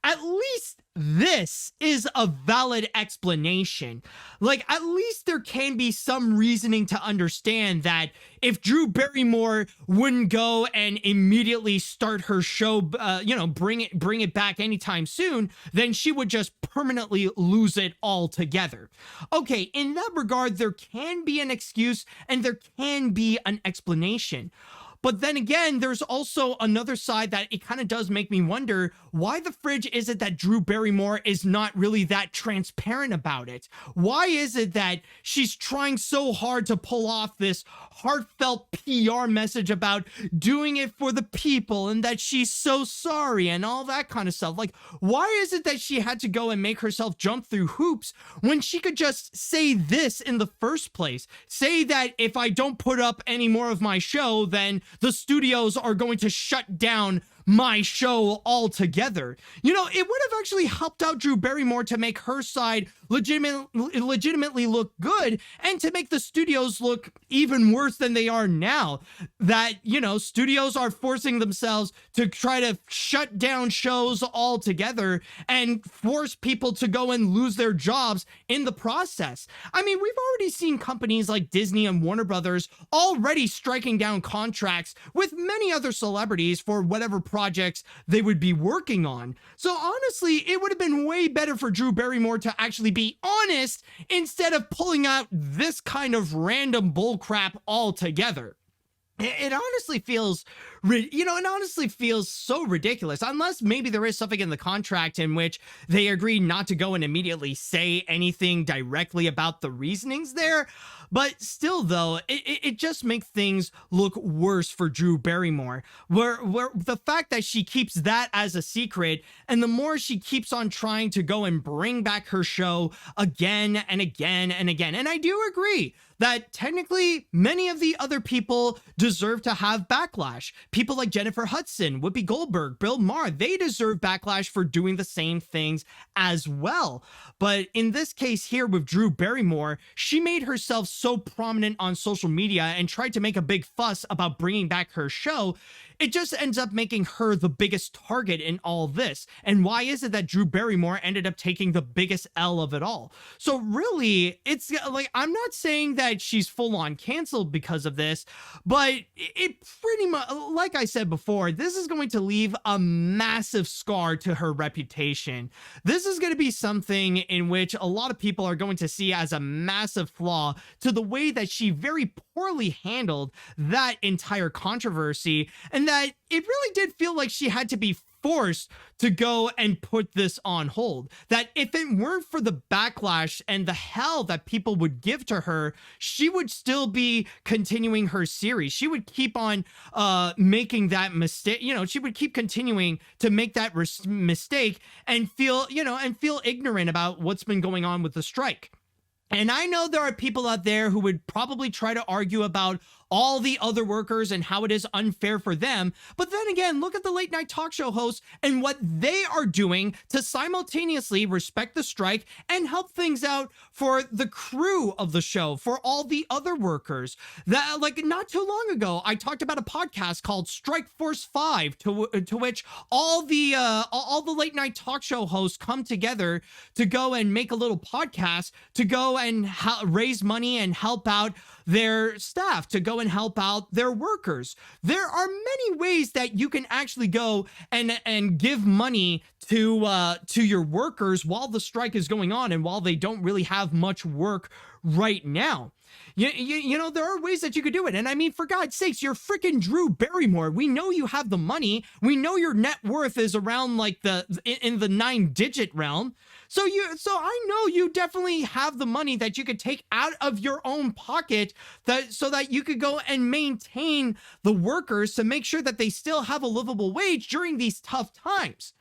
At least this is a valid explanation. Like, at least there can be some reasoning to understand that if Drew Barrymore wouldn't go and immediately start her show, bring it back anytime soon, then she would just permanently lose it altogether. Okay, in that regard, there can be an excuse and there can be an explanation. But then again, there's also another side that it kind of does make me wonder, why the fridge is it that Drew Barrymore is not really that transparent about it? Why is it that she's trying so hard to pull off this heartfelt PR message about doing it for the people and that she's so sorry and all that kind of stuff? Like, why is it that she had to go and make herself jump through hoops when she could just say this in the first place? Say that if I don't put up any more of my show, then the studios are going to shut down my show altogether. You know, it would have actually helped out Drew Barrymore to make her side legitimately look good and to make the studios look even worse than they are now. That, you know, studios are forcing themselves to try to shut down shows altogether and force people to go and lose their jobs in the process. I mean, we've already seen companies like Disney and Warner Brothers already striking down contracts with many other celebrities for whatever projects they would be working on. So honestly, it would have been way better for Drew Barrymore to actually be honest instead of pulling out this kind of random bullcrap altogether. It honestly feels, so ridiculous, unless maybe there is something in the contract in which they agree not to go and immediately say anything directly about the reasonings there. But still, though, it just makes things look worse for Drew Barrymore, where the fact that she keeps that as a secret, and the more she keeps on trying to go and bring back her show again and again and again. And I do agree that technically many of the other people deserve to have backlash. People like Jennifer Hudson, Whoopi Goldberg, Bill Maher, they deserve backlash for doing the same things as well. But in this case here with Drew Barrymore, she made herself so prominent on social media and tried to make a big fuss about bringing back her show. It just ends up making her the biggest target in all this. And why is it that Drew Barrymore ended up taking the biggest L of it all? So really, it's like, I'm not saying that she's full on canceled because of this, but it pretty much, like I said before, this is going to leave a massive scar to her reputation. This is going to be something in which a lot of people are going to see as a massive flaw to the way that she very poorly handled that entire controversy, and that it really did feel like she had to be forced to go and put this on hold. That if it weren't for the backlash and the hell that people would give to her, she would still be continuing her series. She would keep on making that mistake. You know, she would keep continuing to make that mistake and feel ignorant about what's been going on with the strike. And I know there are people out there who would probably try to argue about all the other workers and how it is unfair for them. But then again, look at the late night talk show hosts and what they are doing to simultaneously respect the strike and help things out for the crew of the show, for all the other workers. That, like, not too long ago, I talked about a podcast called Strike Force 5, to which all the late night talk show hosts come together to go and make a little podcast to go and raise money and help out their staff, to go and help out their workers. There are many ways that you can actually go and give money to your workers while the strike is going on and while they don't really have much work right now. You know, there are ways that you could do it. And I mean, for God's sakes, you're freaking Drew Barrymore. We know you have the money. We know your net worth is around like in the 9-digit realm. So I know you definitely have the money that you could take out of your own pocket so that you could go and maintain the workers to make sure that they still have a livable wage during these tough times.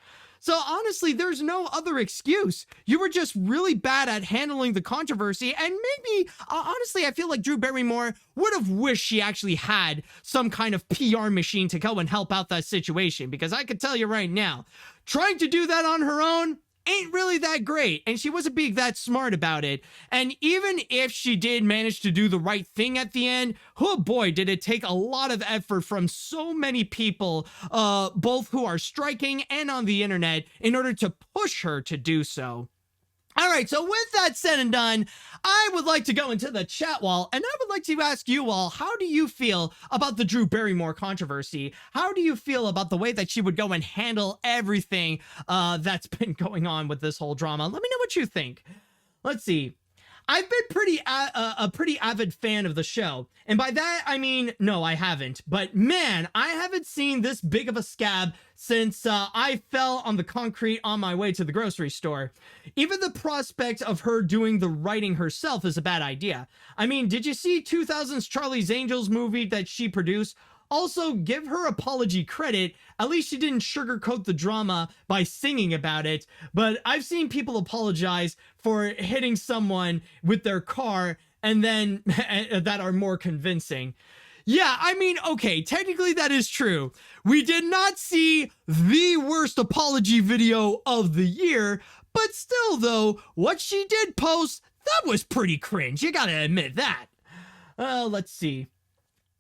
So honestly, there's no other excuse. You were just really bad at handling the controversy, and maybe, honestly, I feel like Drew Barrymore would have wished she actually had some kind of PR machine to go and help out that situation, because I could tell you right now, trying to do that on her own ain't really that great, and she wasn't being that smart about it. And even if she did manage to do the right thing at the end, oh boy, did it take a lot of effort from so many people, both who are striking and on the internet, in order to push her to do so. All right, so with that said and done, I would like to go into the chat wall, and I would like to ask you all, how do you feel about the Drew Barrymore controversy? How do you feel about the way that she would go and handle everything that's been going on with this whole drama? Let me know what you think. Let's see. I've been a pretty avid fan of the show, and by that I mean, no, I haven't, but man, I haven't seen this big of a scab since I fell on the concrete on my way to the grocery store. Even the prospect of her doing the writing herself is a bad idea. I mean, did you see 2000's Charlie's Angels movie that she produced? Also, give her apology credit. At least she didn't sugarcoat the drama by singing about it. But I've seen people apologize for hitting someone with their car and then that are more convincing. Yeah, I mean, okay, technically that is true. We did not see the worst apology video of the year, but still though, what she did post, that was pretty cringe. You gotta admit that. Let's see.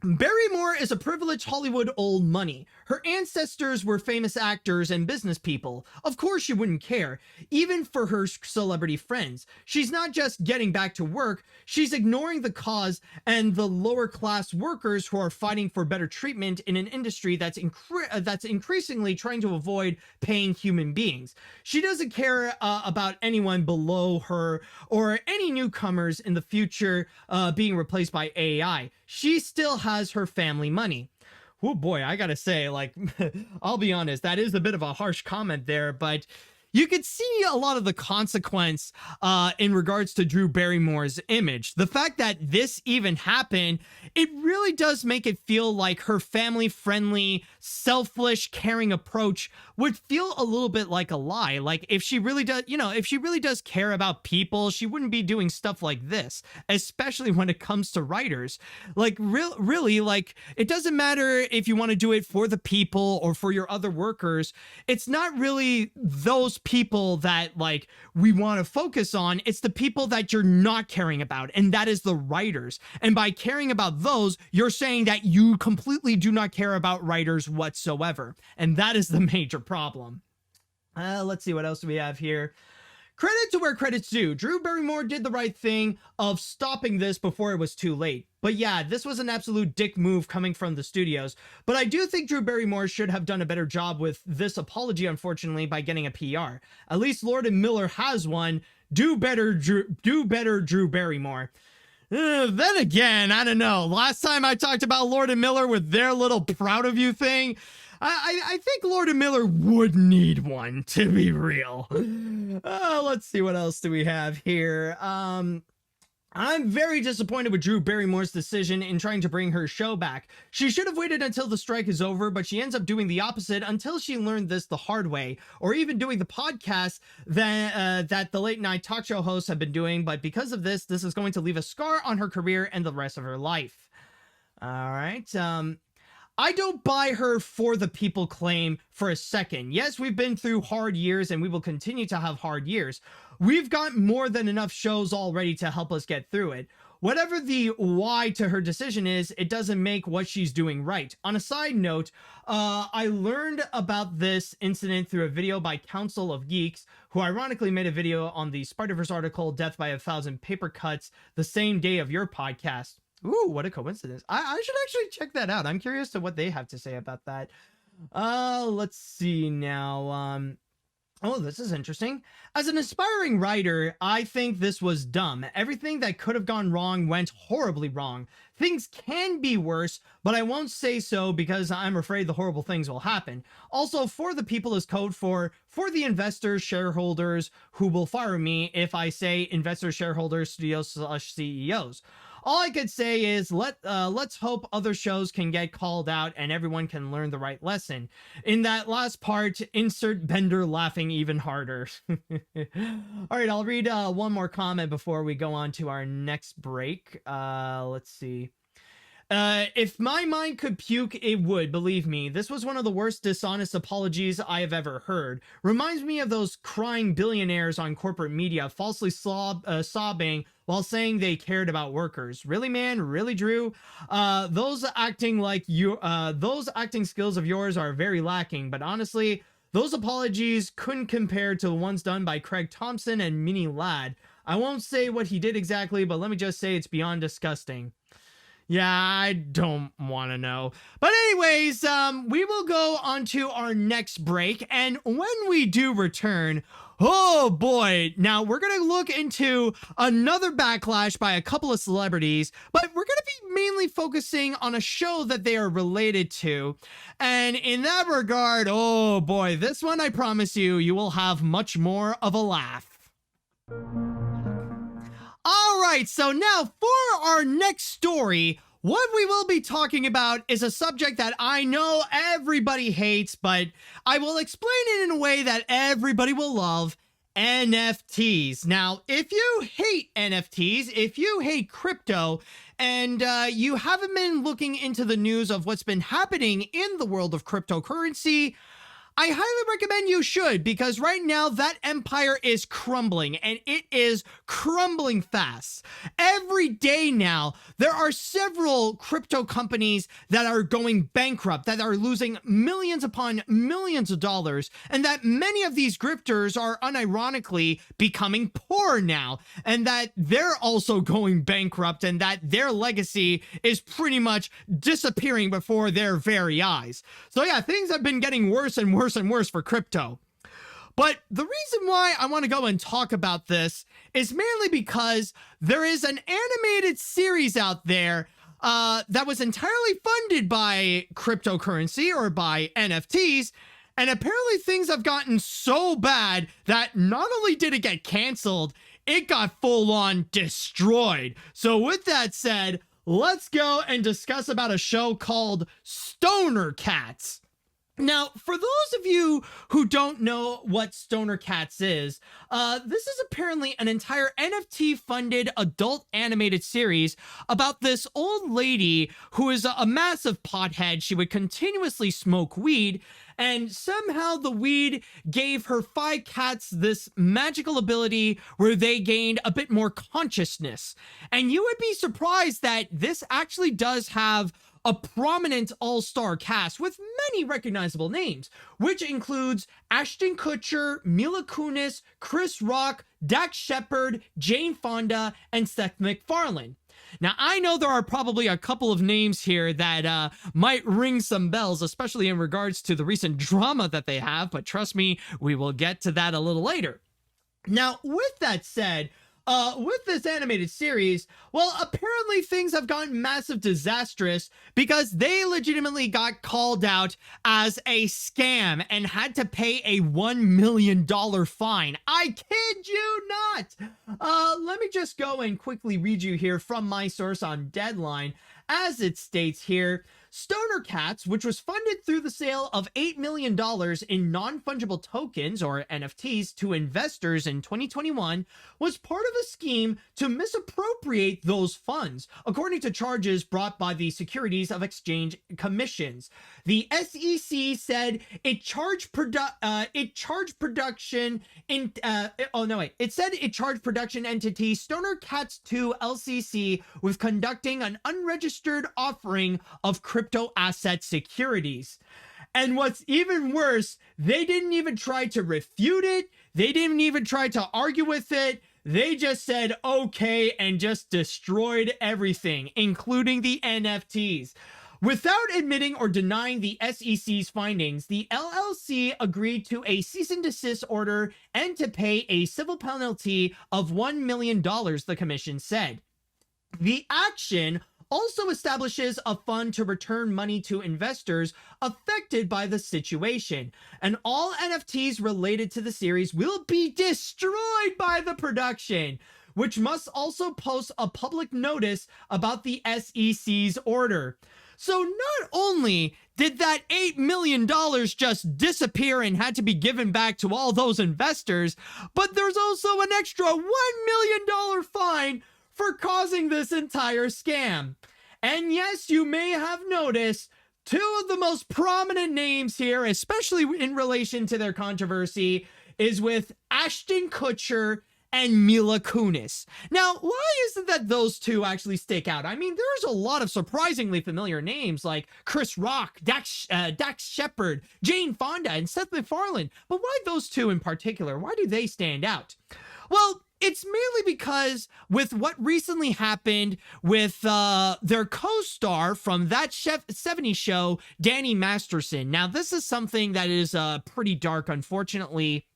Barrymore is a privileged Hollywood old money. Her ancestors were famous actors and business people. Of course she wouldn't care, even for her celebrity friends. She's not just getting back to work, she's ignoring the cause and the lower class workers who are fighting for better treatment in an industry that's increasingly trying to avoid paying human beings. She doesn't care about anyone below her or any newcomers in the future being replaced by AI. She still has her family money. Oh boy, I gotta say, like, I'll be honest, that is a bit of a harsh comment there, but you could see a lot of the consequence in regards to Drew Barrymore's image. The fact that this even happened, it really does make it feel like her family-friendly, selfish, caring approach would feel a little bit like a lie. Like, if she really does, you know, if she really does care about people, she wouldn't be doing stuff like this, especially when it comes to writers. Like, really, like, it doesn't matter if you want to do it for the people or for your other workers. It's not really those people that like we want to focus on. It's the people that you're not caring about, and that is the writers. And by caring about those, you're saying that you completely do not care about writers whatsoever, and that is the major problem. Let's see, what else do we have here? Credit to where credit's due. Drew Barrymore did the right thing of stopping this before it was too late. But yeah, this was an absolute dick move coming from the studios. But I do think Drew Barrymore should have done a better job with this apology, unfortunately, by getting a PR. At least Lord & Miller has one. Do better, Drew Barrymore. Then again, I don't know. Last time I talked about Lord & Miller with their little proud of you thing, I think Lord & Miller would need one, to be real. Let's see, what else do we have here? I'm very disappointed with Drew Barrymore's decision in trying to bring her show back. She should have waited until the strike is over, but she ends up doing the opposite until she learned this the hard way, or even doing the podcast that the late night talk show hosts have been doing. But because of this is going to leave a scar on her career and the rest of her life. All right. I don't buy her for the people claim for a second. Yes, we've been through hard years and we will continue to have hard years. We've got more than enough shows already to help us get through it. Whatever the why to her decision is, it doesn't make what she's doing right. On a side note, I learned about this incident through a video by Council of Geeks, who ironically made a video on the Spider-Verse article, Death by a Thousand Paper Cuts, the same day of your podcast. Ooh, what a coincidence. I should actually check that out. I'm curious to what they have to say about that. Let's see now. Oh, this is interesting. As an aspiring writer, I think this was dumb. Everything that could have gone wrong went horribly wrong. Things can be worse, but I won't say so because I'm afraid the horrible things will happen. Also, for the people is code for the shareholders who will fire me if I say investors, shareholders, studios / CEOs. All I could say is let's hope other shows can get called out and everyone can learn the right lesson. In that last part, insert Bender laughing even harder. All right, I'll read one more comment before we go on to our next break. Let's see. If my mind could puke, it would, believe me. This was one of the worst dishonest apologies I have ever heard. Reminds me of those crying billionaires on corporate media falsely sobbing while saying they cared about workers. Really, man? Really, Drew? Those acting skills of yours are very lacking, but honestly, those apologies couldn't compare to the ones done by Craig Thompson and Minnie Ladd. I won't say what he did exactly, but let me just say it's beyond disgusting. Yeah, I don't want to know. But anyways, we will go on to our next break. And when we do return, oh boy, now we're going to look into another backlash by a couple of celebrities, but we're going to be mainly focusing on a show that they are related to. And in that regard, oh boy, this one, I promise you will have much more of a laugh. All right, so now for our next story, what we will be talking about is a subject that I know everybody hates, but I will explain it in a way that everybody will love: NFTs. Now, if you hate NFTs, if you hate crypto, and you haven't been looking into the news of what's been happening in the world of cryptocurrency, I highly recommend you should, because right now that empire is crumbling, and it is crumbling fast. Every day now, there are several crypto companies that are going bankrupt, that are losing millions upon millions of dollars, and that many of these grifters are unironically becoming poor now, and that they're also going bankrupt, and that their legacy is pretty much disappearing before their very eyes. So yeah, things have been getting worse and worse and worse for crypto. But the reason why I want to go and talk about this is mainly because there is an animated series out there that was entirely funded by cryptocurrency or by NFTs, and apparently things have gotten so bad that not only did it get canceled, it got full-on destroyed. So with that said, let's go and discuss about a show called Stoner Cats. Now, for those of you who don't know what Stoner Cats is, this is apparently an entire NFT-funded adult animated series about this old lady who is a massive pothead. She would continuously smoke weed, and somehow the weed gave her 5 cats this magical ability where they gained a bit more consciousness. And you would be surprised that this actually does have a prominent all-star cast with many recognizable names, which includes Ashton Kutcher, Mila Kunis, Chris Rock, Dax Shepard, Jane Fonda, and Seth MacFarlane. Now, I know there are probably a couple of names here that might ring some bells, especially in regards to the recent drama that they have, but trust me, we will get to that a little later. Now, with that said, with this animated series, well, apparently things have gotten massive disastrous because they legitimately got called out as a scam and had to pay a $1 million fine. I kid you not. Let me just go and quickly read you here from my source on Deadline. As it states here, Stoner Cats, which was funded through the sale of $8 million in non-fungible tokens, or NFTs, to investors in 2021, was part of a scheme to misappropriate those funds, according to charges brought by the Securities of Exchange Commissions. The SEC said it charged production entity Stoner Cats 2 LCC with conducting an unregistered offering of crypto asset securities. And what's even worse, they didn't even try to refute it. They didn't even try to argue with it. they just said okay and just destroyed everything, including the NFTs. Without admitting or denying the SEC's findings, the LLC agreed to a cease and desist order and to pay a civil penalty of $1 million, the commission said. The action also establishes a fund to return money to investors affected by the situation, and all NFTs related to the series will be destroyed by the production, which must also post a public notice about the SEC's order. So not only did that $8 million just disappear and had to be given back to all those investors, but there's also an extra $1 million fine for causing this entire scam. And yes, you may have noticed two of the most prominent names here, especially in relation to their controversy, is with Ashton Kutcher and Mila Kunis. Now, why is it that those two actually stick out? I mean, there's a lot of surprisingly familiar names like Chris Rock, Dax Shepard, Jane Fonda, and Seth MacFarlane. But why those two in particular? Why do they stand out? Well, it's mainly because with what recently happened with their co-star from That 70s Show, Danny Masterson. Now, this is something that is pretty dark, unfortunately,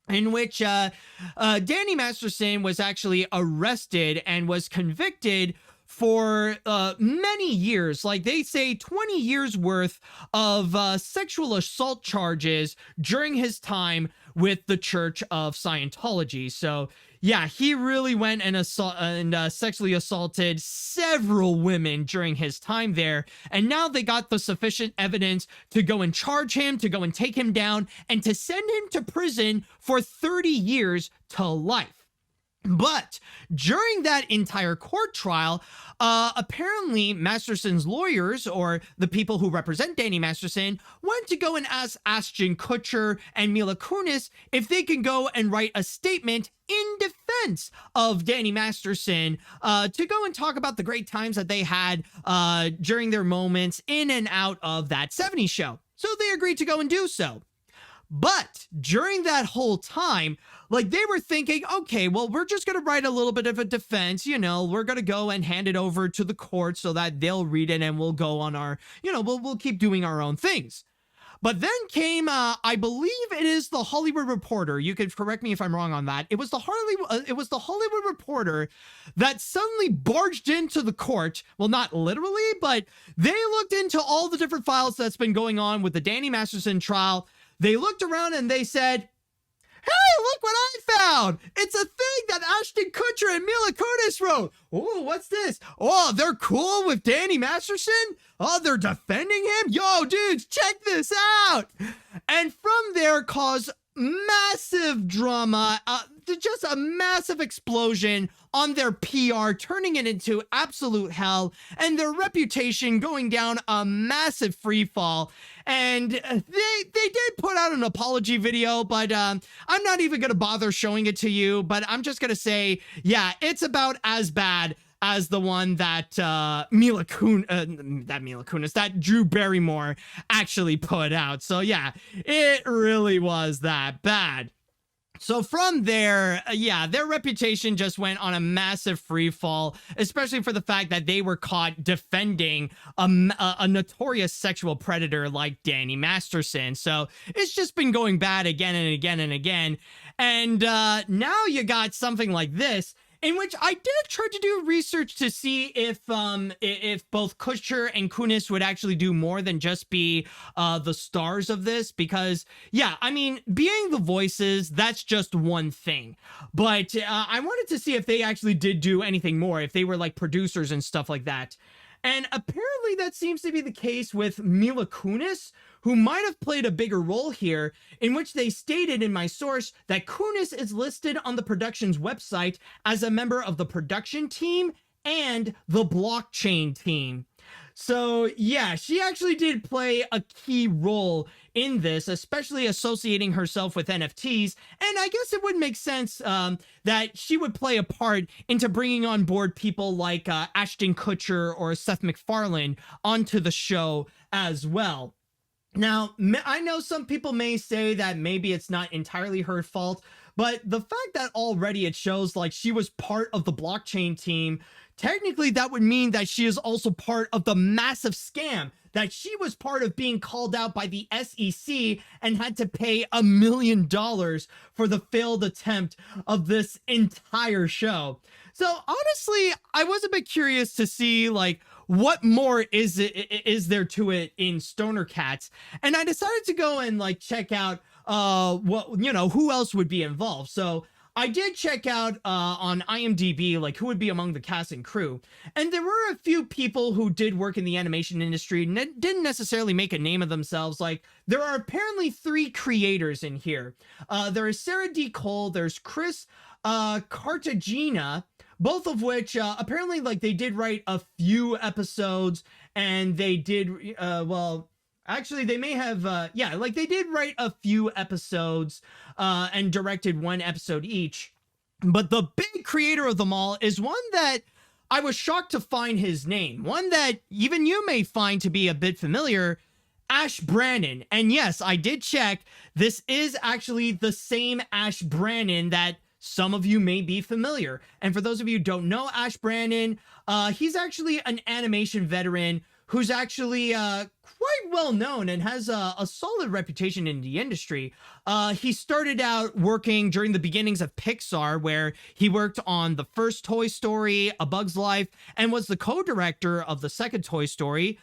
in which Danny Masterson was actually arrested and was convicted for many years, like they say 20 years worth of sexual assault charges during his time with the Church of Scientology. So yeah, he really went and sexually assaulted several women during his time there. And now they got the sufficient evidence to go and charge him, to go and take him down, and to send him to prison for 30 years to life. But during that entire court trial, apparently Masterson's lawyers, or the people who represent Danny Masterson, went to go and ask Ashton Kutcher and Mila Kunis if they can go and write a statement in defense of Danny Masterson to go and talk about the great times that they had during their moments in and out of That 70s Show. So they agreed to go and do so. But during that whole time, like, they were thinking, okay, well, we're just going to write a little bit of a defense, you know, we're going to go and hand it over to the court so that they'll read it and we'll go on our, you know, we'll keep doing our own things. But then came, I believe it is the Hollywood Reporter. You could correct me if I'm wrong on that. It was the Hollywood Reporter that suddenly barged into the court. Well, not literally, but they looked into all the different files that's been going on with the Danny Masterson trial. They looked around and they said, hey, look what I found. It's a thing that Ashton Kutcher and Mila Kunis wrote. Oh, what's this? Oh, they're cool with Danny Masterson? Oh, they're defending him? Yo, dudes, check this out. And from there caused massive drama, just a massive explosion on their PR, turning it into absolute hell, and their reputation going down a massive free fall. And they did put out an apology video, but I'm not even going to bother showing it to you, but I'm just going to say, yeah, it's about as bad as the one that that Drew Barrymore actually put out. So yeah, it really was that bad. So from there, yeah, their reputation just went on a massive free fall, especially for the fact that they were caught defending a notorious sexual predator like Danny Masterson. So it's just been going bad again and again and again. And now you got something like this, in which I did try to do research to see if both Kutcher and Kunis would actually do more than just be the stars of this, because yeah, I mean, being the voices, that's just one thing, but I wanted to see if they actually did do anything more, if they were like producers and stuff like that. And apparently that seems to be the case with Mila Kunis, who might have played a bigger role here, in which they stated in my source that Kunis is listed on the production's website as a member of the production team and the blockchain team. So yeah, she actually did play a key role in this, especially associating herself with NFTs. And I guess it would make sense that she would play a part into bringing on board people like Ashton Kutcher or Seth MacFarlane onto the show as well. Now, I know some people may say that maybe it's not entirely her fault, But the fact that already it shows like she was part of the blockchain team, technically that would mean that she is also part of the massive scam, that she was part of being called out by the SEC and had to pay $1 million for the failed attempt of this entire show. So honestly, I was a bit curious to see like what more is there to it in Stoner Cats, and I decided to go and like check out what, you know, who else would be involved. So I did check out on IMDb like who would be among the cast and crew, and there were a few people who did work in the animation industry and didn't necessarily make a name of themselves. Like there are apparently 3 creators in here. There is Sarah D. Cole, there's Chris Cartagena, both of which apparently like they did write a few episodes, and they did well, actually they may have yeah, like they did write a few episodes and directed 1 episode each. But the big creator of them all is one that I was shocked to find his name, one that even you may find to be a bit familiar, Ash Brannon. And yes, I did check, this is actually the same Ash Brannon that some of you may be familiar. And for those of you who don't know Ash Brannon, he's actually an animation veteran who's actually quite well known and has a solid reputation in the industry. He started out working during the beginnings of Pixar, where he worked on the first Toy Story, A Bug's Life, and was the co-director of the second Toy Story.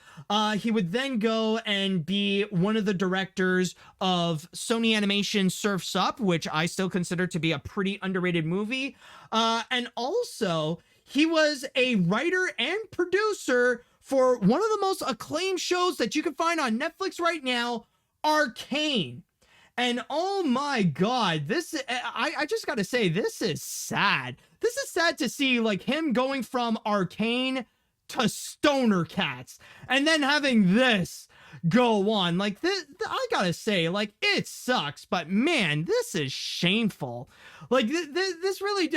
He would then go and be one of the directors of Sony Animation Surf's Up, which I still consider to be a pretty underrated movie. And also, he was a writer and producer for one of the most acclaimed shows that you can find on Netflix right now, Arcane. And oh my God, this, I just gotta say, this is sad. This is sad to see like him going from Arcane to Stoner Cats and then having this go on. Like this, I gotta say, like it sucks, but man, this is shameful. Like this really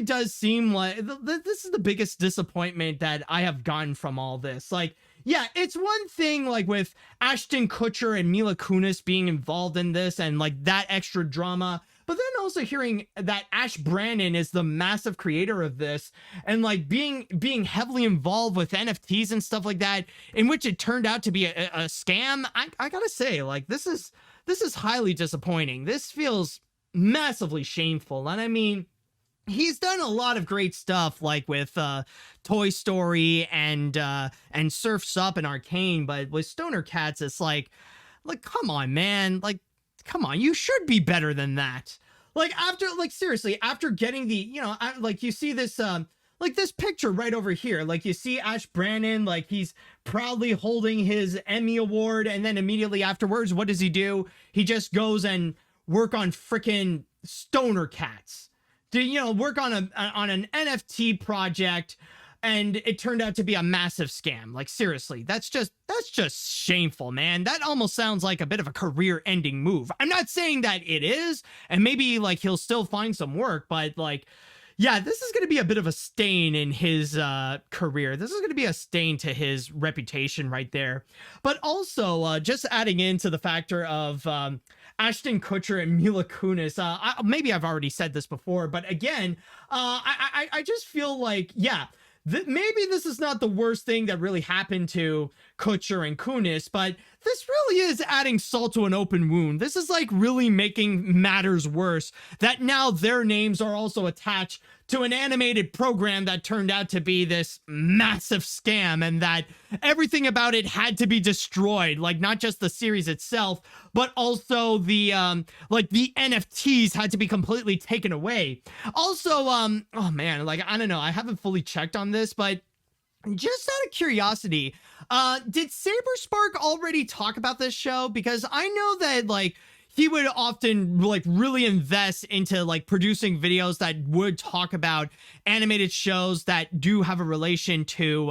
does seem like this is the biggest disappointment that I have gotten from all this. Like, yeah, it's one thing like with Ashton Kutcher and Mila Kunis being involved in this and like that extra drama, but then also hearing that Ash Brannon is the massive creator of this and like being heavily involved with NFTs and stuff like that, in which it turned out to be a scam. I gotta say, like this is highly disappointing. This feels massively shameful. And I mean, he's done a lot of great stuff like with Toy Story and Surf's Up and Arcane, but with Stoner Cats, it's like come on, man, like come on, you should be better than that. Like after, like seriously, after getting the, you know, like you see this like this picture right over here, like you see Ash Brannon, like he's proudly holding his Emmy award, and then immediately afterwards, what does he do? He just goes and work on freaking Stoner Cats, to, you know, work on an NFT project, and it turned out to be a massive scam. Like seriously, that's just shameful, man. That almost sounds like a bit of a career-ending move. I'm not saying that it is, and maybe like he'll still find some work, but like, yeah, this is going to be a bit of a stain in his career. This is going to be a stain to his reputation right there. But also, just adding into the factor of Ashton Kutcher and Mila Kunis. Maybe I've already said this before, but again, I just feel like, yeah, maybe this is not the worst thing that really happened to Kutcher and Kunis, but this really is adding salt to an open wound. This is like really making matters worse, that now their names are also attached to an animated program that turned out to be this massive scam, and that everything about it had to be destroyed. Like not just the series itself, but also the like the NFTs had to be completely taken away. Also, oh man, like I don't know, I haven't fully checked on this, but just out of curiosity, did Saberspark already talk about this show? Because I know that like he would often like really invest into like producing videos that would talk about animated shows that do have a relation to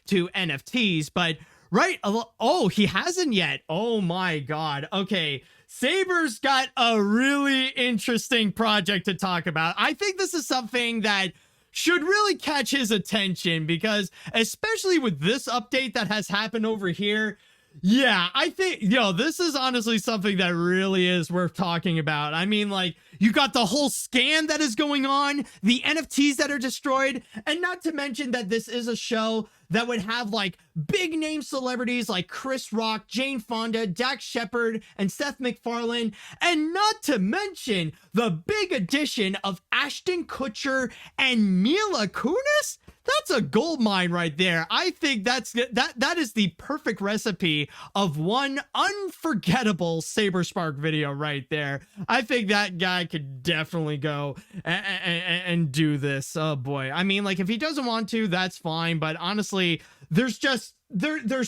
NFTs, but right, oh, he hasn't yet. Oh my God. Okay, Saber's got a really interesting project to talk about. I think this is something that should really catch his attention, because especially with this update that has happened over here, Yeah, I think, this is honestly something that really is worth talking about. I mean, like, you got the whole scam that is going on, the NFTs that are destroyed, and not to mention that this is a show that would have, like, big name celebrities like Chris Rock, Jane Fonda, Dax Shepard, and Seth MacFarlane, and not to mention the big addition of Ashton Kutcher and Mila Kunis. That's a gold mine right there. I think that is the perfect recipe of one unforgettable Saberspark video right there. I think that guy could definitely go and do this. Oh boy. I mean, like, if he doesn't want to, that's fine. But honestly, there's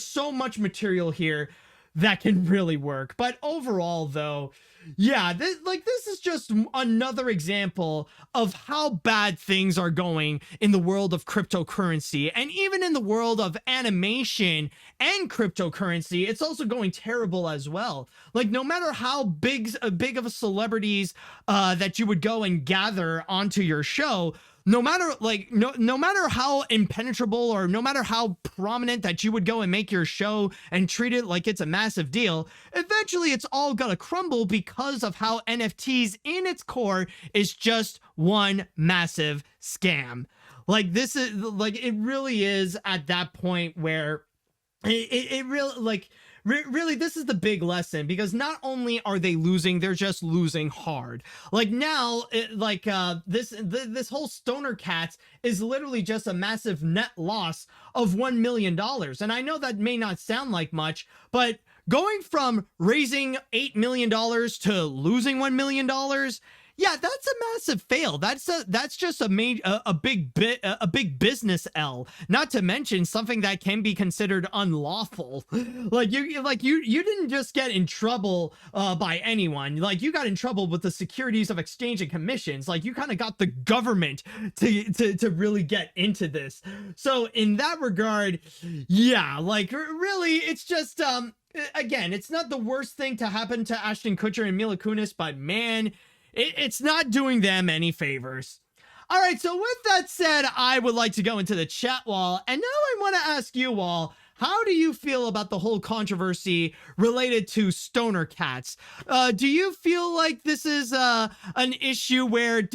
so much material here that can really work. But overall, though, yeah, this is just another example of how bad things are going in the world of cryptocurrency, and even in the world of animation and cryptocurrency, it's also going terrible as well. Like, no matter how big of a celebrities that you would go and gather onto your show, no matter how impenetrable or no matter how prominent that you would go and make your show and treat it like it's a massive deal, eventually it's all gonna crumble because of how NFTs in its core is just one massive scam. Like, this is, like, it really is at that point where it really, like, really, this is the big lesson, because not only are they losing, they're just losing hard. Like, now, this whole Stoner Cats is literally just a massive net loss of $1 million. And I know that may not sound like much, but going from raising $8 million to losing $1 million, yeah, that's a massive fail. That's just a big business L. Not to mention something that can be considered unlawful. You didn't just get in trouble by anyone. Like, you got in trouble with the Securities of Exchange and Commissions. Like, you kind of got the government to really get into this. So in that regard, yeah, like, really, it's just again, it's not the worst thing to happen to Ashton Kutcher and Mila Kunis, but man, it's not doing them any favors. All right, so with that said, I would like to go into the chat wall, and now I want to ask you all, how do you feel about the whole controversy related to Stoner Cats? Do you feel like this is an issue where,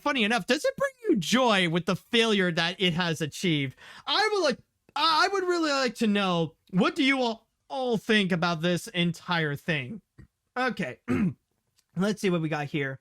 funny enough, does it bring you joy with the failure that it has achieved? I would really like to know, what do you all think about this entire thing? Okay. Let's see what we got here.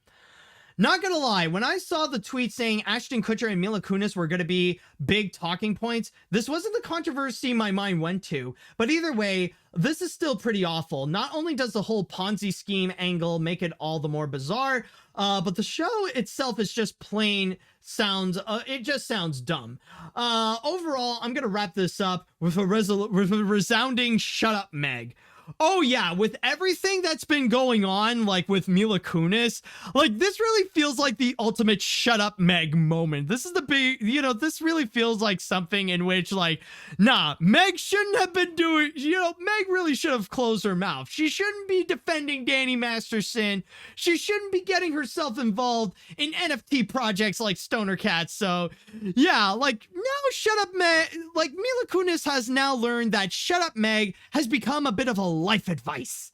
Not gonna lie, when I saw the tweet saying Ashton Kutcher and Mila Kunis were gonna be big talking points, this wasn't the controversy my mind went to. But either way, this is still pretty awful. Not only does the whole Ponzi scheme angle make it all the more bizarre, but the show itself is just plain it just sounds dumb. Overall, I'm gonna wrap this up with a resounding shut up, Meg. Oh yeah, with everything that's been going on, like with Mila Kunis, like, this really feels like the ultimate shut up Meg moment. This is the big, this really feels like something in which, like, nah, Meg shouldn't have been doing, Meg really should have closed her mouth. She shouldn't be defending Danny Masterson. She shouldn't be getting herself involved in NFT projects like Stoner Cats. So yeah, like, now shut up Meg, like, Mila Kunis has now learned that shut up Meg has become a bit of a life advice.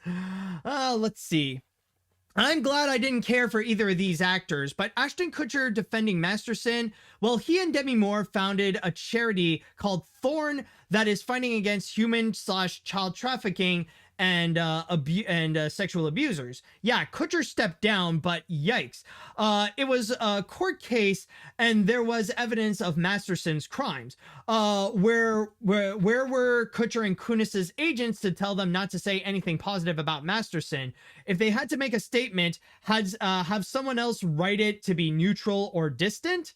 Let's see. I'm glad I didn't care for either of these actors, but Ashton Kutcher defending Masterson, well, he and Demi Moore founded a charity called Thorn that is fighting against human/child trafficking and sexual abusers. Yeah, Kutcher stepped down, but yikes. It was a court case, and there was evidence of Masterson's crimes. Where were Kutcher and Kunis's agents to tell them not to say anything positive about Masterson? If they had to make a statement, have someone else write it to be neutral or distant?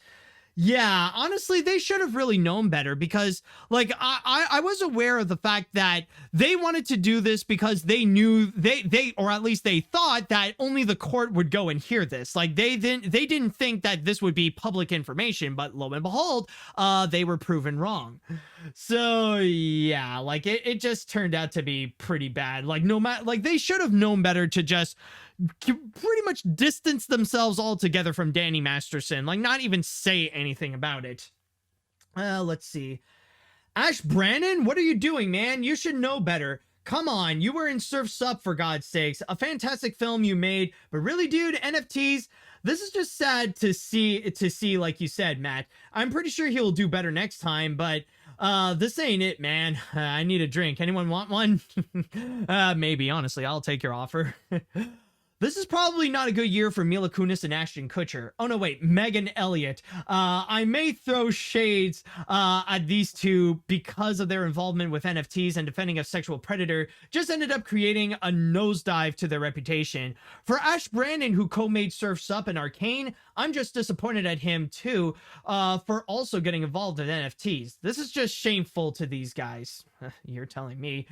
Yeah, honestly, they should have really known better, because, like, I was aware of the fact that they wanted to do this because they knew or at least they thought that only the court would go and hear this. Like, they didn't think that this would be public information, but lo and behold, they were proven wrong. So yeah, like, it just turned out to be pretty bad. Like, they should have known better to just pretty much distance themselves altogether from Danny Masterson, like, not even say anything about it. Let's see. Ash Brannon, what are you doing, man? You should know better. come on, you were in Surf's Up, for God's sakes. A fantastic film you made, but really, dude, NFTs, this is just sad to see, like you said, Matt. I'm pretty sure he'll do better next time, but this ain't it, man. I need a drink. Anyone want one? Maybe, honestly, I'll take your offer. This is probably not a good year for Mila Kunis and Ashton Kutcher. Oh no, wait, Megan Elliott. I may throw shades at these two because of their involvement with NFTs and defending a sexual predator just ended up creating a nosedive to their reputation. For Ash Brandon, who co-made Surf's Up and Arcane, I'm just disappointed at him too for also getting involved in NFTs. This is just shameful to these guys. You're telling me.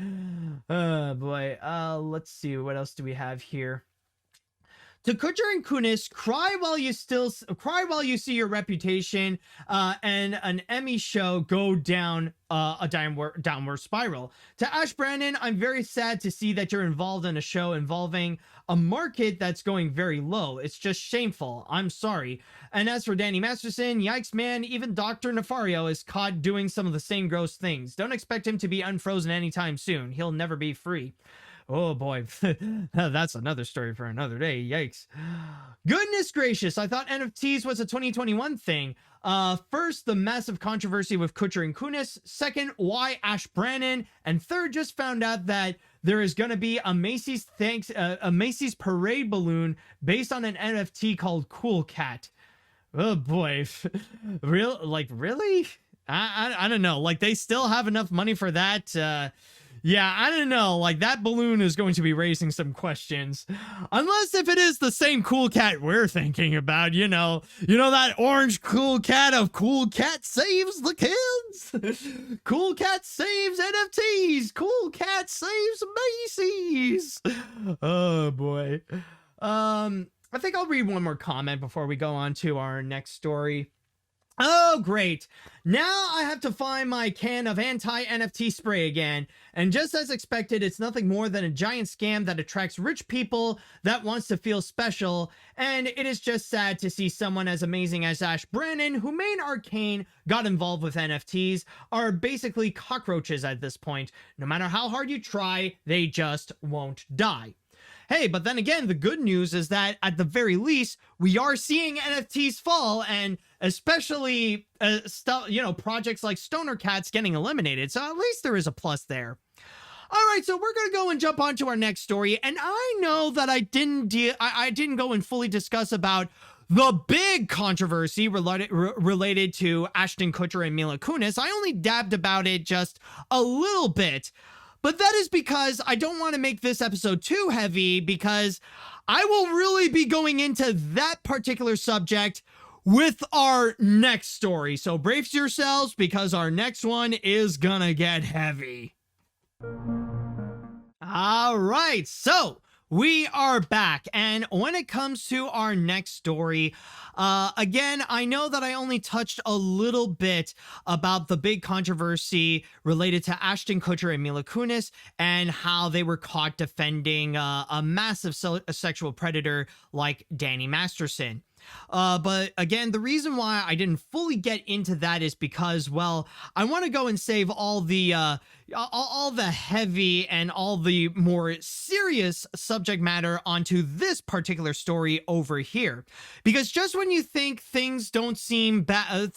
Oh boy. Let's see, what else do we have here? To Kutcher and Kunis, cry while you see your reputation and an Emmy show go down a downward spiral. To Ash Brandon, I'm very sad to see that you're involved in a show involving a market that's going very low. It's just shameful. I'm sorry. And as for Danny Masterson, yikes, man, even Dr. Nefario is caught doing some of the same gross things. Don't expect him to be unfrozen anytime soon. He'll never be free. Oh boy, that's another story for another day. Yikes. Goodness gracious, I thought NFTs was a 2021 thing. First, the massive controversy with Kutcher and Kunis. Second, why Ash Brandon? And third, just found out that there is going to be a Macy's parade balloon based on an NFT called Cool Cat. Oh boy, really? I don't know. Like, they still have enough money for that. Yeah, I don't know. Like, that balloon is going to be raising some questions. Unless if it is the same Cool Cat we're thinking about, you know that orange Cool Cat of Cool Cat Saves the Kids? Cool Cat saves NFTs. Cool Cat saves Macy's. Oh, boy. I think I'll read one more comment before we go on to our next story. Oh, great. Now I have to find my can of anti-NFT spray again. And just as expected, it's nothing more than a giant scam that attracts rich people that wants to feel special. And it is just sad to see someone as amazing as Ash Brandon, who made Arcane, got involved with NFTs, are basically cockroaches at this point. No matter how hard you try, they just won't die. Hey, but then again, the good news is that at the very least, we are seeing NFTs fall, and especially projects like Stoner Cats getting eliminated. So at least there is a plus there. All right, so we're going to go and jump on to our next story. And I know that I didn't go and fully discuss about the big controversy related to Ashton Kutcher and Mila Kunis. I only dabbed about it just a little bit. But that is because I don't want to make this episode too heavy, because I will really be going into that particular subject with our next story. So brace yourselves, because our next one is gonna get heavy. All right, so we are back, and when it comes to our next story, again, I know that I only touched a little bit about the big controversy related to Ashton Kutcher and Mila Kunis and how they were caught defending a massive sexual predator like Danny Masterson. But again, the reason why I didn't fully get into that is because, well, I want to go and save all the heavy and all the more serious subject matter onto this particular story over here. Because just when you think things don't seem bad,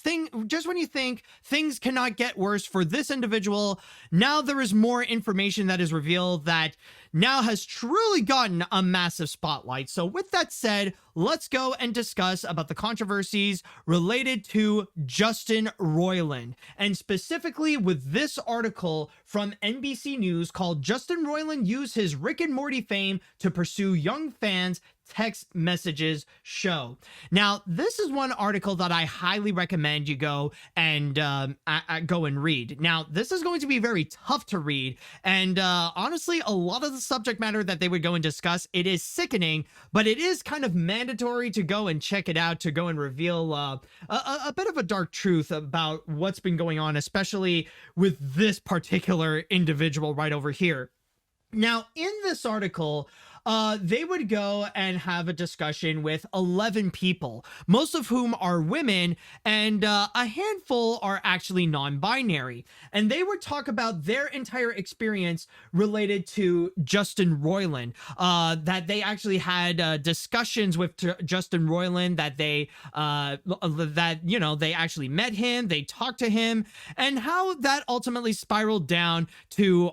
just when you think things cannot get worse for this individual, now there is more information that is revealed that now has truly gotten a massive spotlight. So with that said, let's go and discuss about the controversies related to Justin Roiland, and specifically with this article from NBC News called "Justin Roiland Used His Rick and Morty Fame to Pursue Young Fans Text Messages Show." Now, this is one article that I highly recommend you go and read. Now, this is going to be very tough to read, and honestly, a lot of the subject matter that they would go and discuss, it is sickening, but it is kind of mandatory to go and check it out, to go and reveal a bit of a dark truth about what's been going on, especially with this particular individual right over here. Now, in this article, they would go and have a discussion with 11 people, most of whom are women, and a handful are actually non-binary. And they would talk about their entire experience related to Justin Roiland, that they actually had discussions with Justin Roiland, that they actually met him, they talked to him, and how that ultimately spiraled down to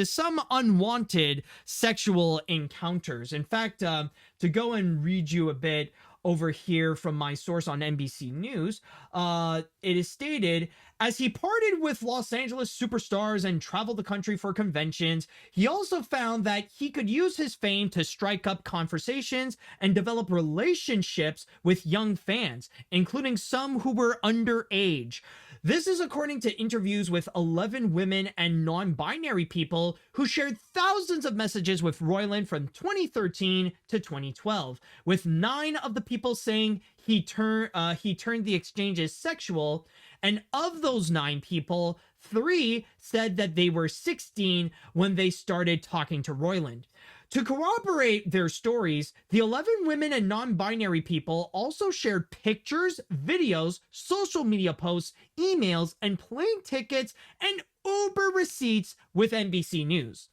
some unwanted sexual encounters. In fact, to go and read you a bit over here from my source on NBC News, it is stated, as he partied with Los Angeles superstars and traveled the country for conventions, he also found that he could use his fame to strike up conversations and develop relationships with young fans, including some who were underage. This is according to interviews with 11 women and non-binary people who shared thousands of messages with Roiland from 2013 to 2012, with 9 of the people saying he turned the exchanges sexual, and of those 9 people, 3 said that they were 16 when they started talking to Roiland. To corroborate their stories, the 11 women and non-binary people also shared pictures, videos, social media posts, emails, and plane tickets and Uber receipts with NBC News.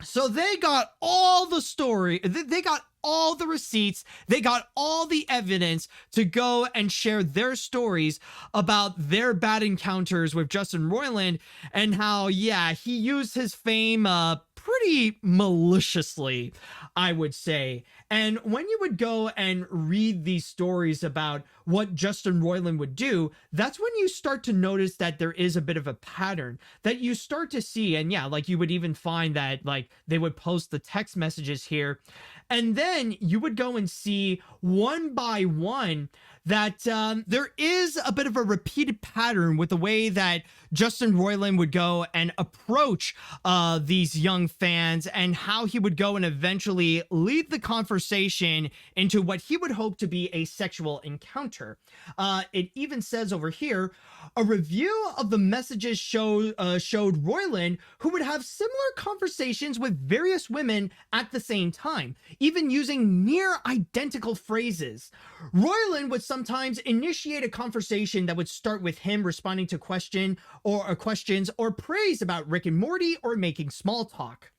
So they got all the story, they got all the receipts, they got all the evidence to go and share their stories about their bad encounters with Justin Roiland, and how, yeah, he used his fame pretty maliciously, I would say. And when you would go and read these stories about what Justin Roiland would do, that's when you start to notice that there is a bit of a pattern that you start to see. And yeah, like you would even find that like they would post the text messages here, and then you would go and see one by one that there is a bit of a repeated pattern with the way that Justin Roiland would go and approach these young fans, and how he would go and eventually lead the conversation into what he would hope to be a sexual encounter. It even says over here, a review of the messages showed Roiland, who would have similar conversations with various women at the same time, even using near identical phrases. Roiland would sometimes initiate a conversation that would start with him responding to questions or praise about Rick and Morty or making small talk.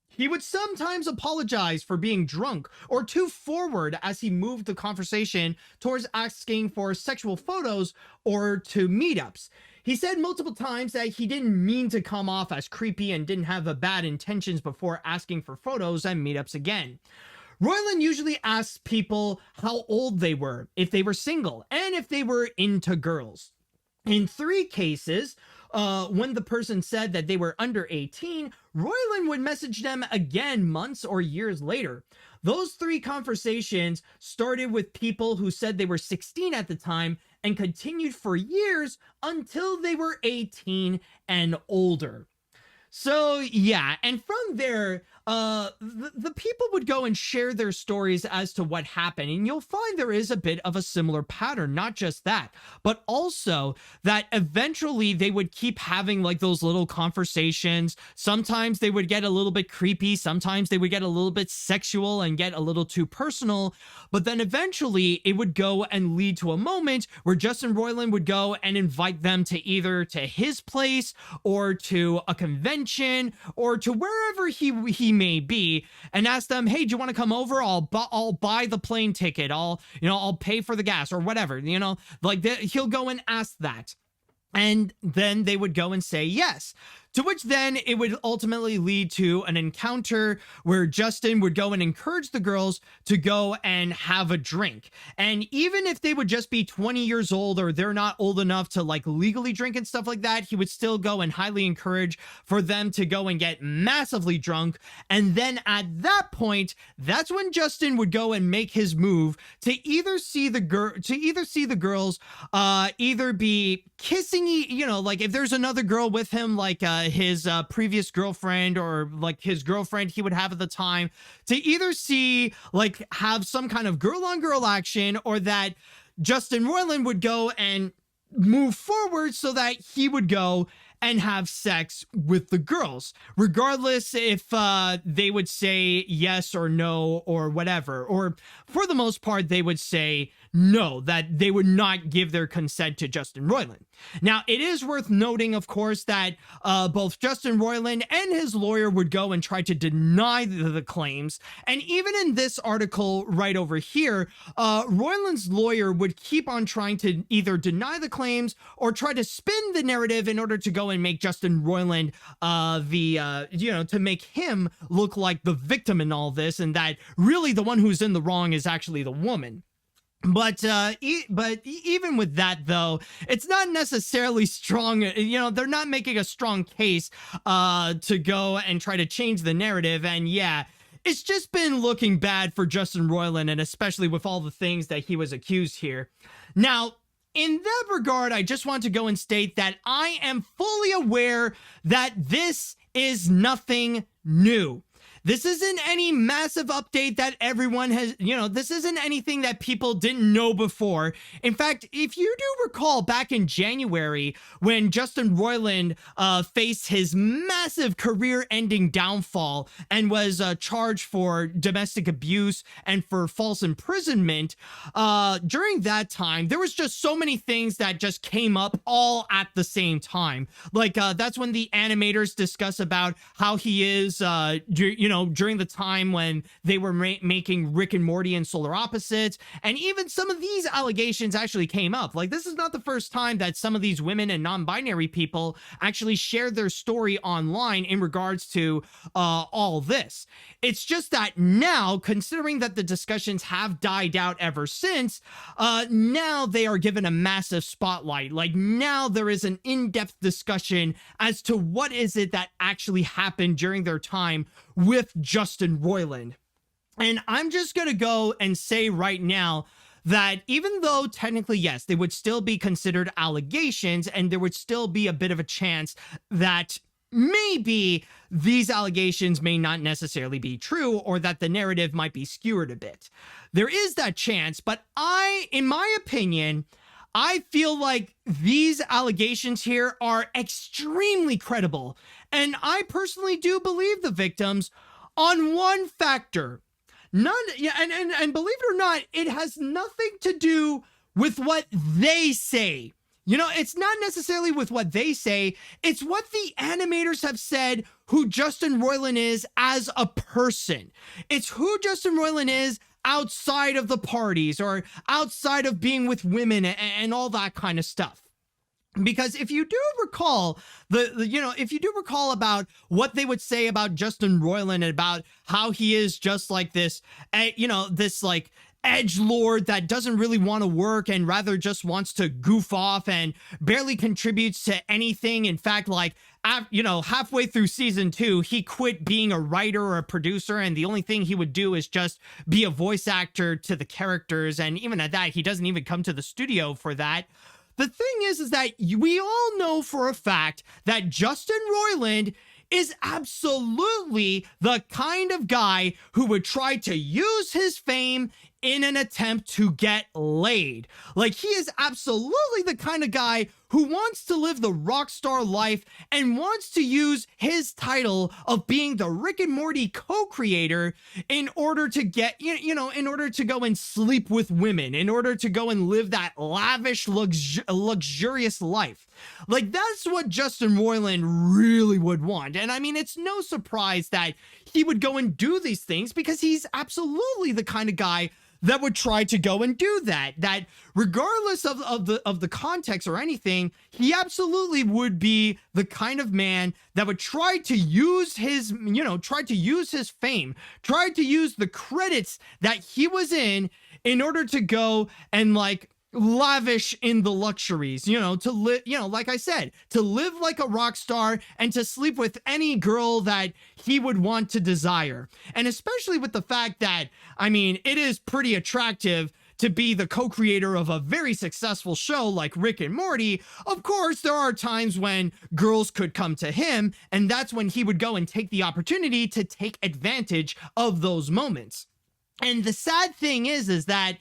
He would sometimes apologize for being drunk or too forward as he moved the conversation towards asking for sexual photos or to meetups. He said multiple times that he didn't mean to come off as creepy and didn't have bad intentions before asking for photos and meetups again. Roiland usually asked people how old they were, if they were single, and if they were into girls. In 3 cases, when the person said that they were under 18, Roiland would message them again months or years later. Those 3 conversations started with people who said they were 16 at the time and continued for years until they were 18 and older. So yeah, and from there, the people would go and share their stories as to what happened, and you'll find there is a bit of a similar pattern. Not just that, but also that eventually they would keep having like those little conversations. Sometimes they would get a little bit creepy, sometimes they would get a little bit sexual and get a little too personal, but then eventually it would go and lead to a moment where Justin Roiland would go and invite them to either to his place or to a convention or to wherever he may be, and ask them, hey, do you want to come over? I'll buy the plane ticket. I'll pay for the gas or whatever, he'll go and ask that. And then they would go and say yes. To which then it would ultimately lead to an encounter where Justin would go and encourage the girls to go and have a drink. And even if they would just be 20 years old or they're not old enough to like legally drink and stuff like that, he would still go and highly encourage for them to go and get massively drunk. And then at that point, that's when Justin would go and make his move to either see the girls either be kissing, like if there's another girl with him, like his previous girlfriend or like his girlfriend he would have at the time, to either see like have some kind of girl on girl action, or that Justin Roiland would go and move forward so that he would go and have sex with the girls, regardless if they would say yes or no or whatever. Or for the most part, they would say no, that they would not give their consent to Justin Roiland. Now, it is worth noting, of course, that both Justin Roiland and his lawyer would go and try to deny the claims. And even in this article right over here, Roiland's lawyer would keep on trying to either deny the claims or try to spin the narrative in order to go and make Justin Roiland to make him look like the victim in all this, and that really the one who's in the wrong is actually the woman. But even with that, though, it's not necessarily strong. They're not making a strong case to go and try to change the narrative. And yeah, it's just been looking bad for Justin Roiland, and especially with all the things that he was accused here. Now, in that regard, I just want to go and state that I am fully aware that this is nothing new. This isn't any massive update that everyone has, this isn't anything that people didn't know before. In fact, if you do recall back in January when Justin Roiland faced his massive career-ending downfall and was charged for domestic abuse and for false imprisonment, during that time, there was just so many things that just came up all at the same time. Like, that's when the animators discuss about how he is, during the time when they were making Rick and Morty and Solar Opposites, and even some of these allegations actually came up. Like, this is not the first time that some of these women and non-binary people actually shared their story online in regards to all this. It's just that now, considering that the discussions have died out ever since, now they are given a massive spotlight. Like, now there is an in-depth discussion as to what is it that actually happened during their time with Justin Roiland. And I'm just going to go and say right now that even though technically, yes, they would still be considered allegations, and there would still be a bit of a chance that maybe these allegations may not necessarily be true, or that the narrative might be skewered a bit. There is that chance, but in my opinion, I feel like these allegations here are extremely credible. And I personally do believe the victims on one factor. And believe it or not, it has nothing to do with what they say. It's not necessarily with what they say. It's what the animators have said who Justin Roiland is as a person. It's who Justin Roiland is outside of the parties or outside of being with women and all that kind of stuff. Because if you do recall if you do recall about what they would say about Justin Roiland and about how he is just like this, this like edgelord that doesn't really want to work and rather just wants to goof off and barely contributes to anything. In fact, like, halfway through season 2, he quit being a writer or a producer, and the only thing he would do is just be a voice actor to the characters. And even at that, he doesn't even come to the studio for that. The thing is that we all know for a fact that Justin Roiland is absolutely the kind of guy who would try to use his fame in an attempt to get laid. Like, he is absolutely the kind of guy who wants to live the rock star life and wants to use his title of being the Rick and Morty co-creator in order to get, in order to go and sleep with women, in order to go and live that lavish, luxurious life. Like, that's what Justin Roiland really would want. And I mean, it's no surprise that he would go and do these things, because he's absolutely the kind of guy that would try to go and do that regardless of the context or anything, he absolutely would be the kind of man that would try to use his, try to use his fame, try to use the credits that he was in order to go and like lavish in the luxuries, to live, like I said, to live like a rock star and to sleep with any girl that he would want to desire. And especially with the fact that, I mean, it is pretty attractive to be the co-creator of a very successful show like Rick and Morty. Of course, there are times when girls could come to him, and that's when he would go and take the opportunity to take advantage of those moments. And the sad thing is that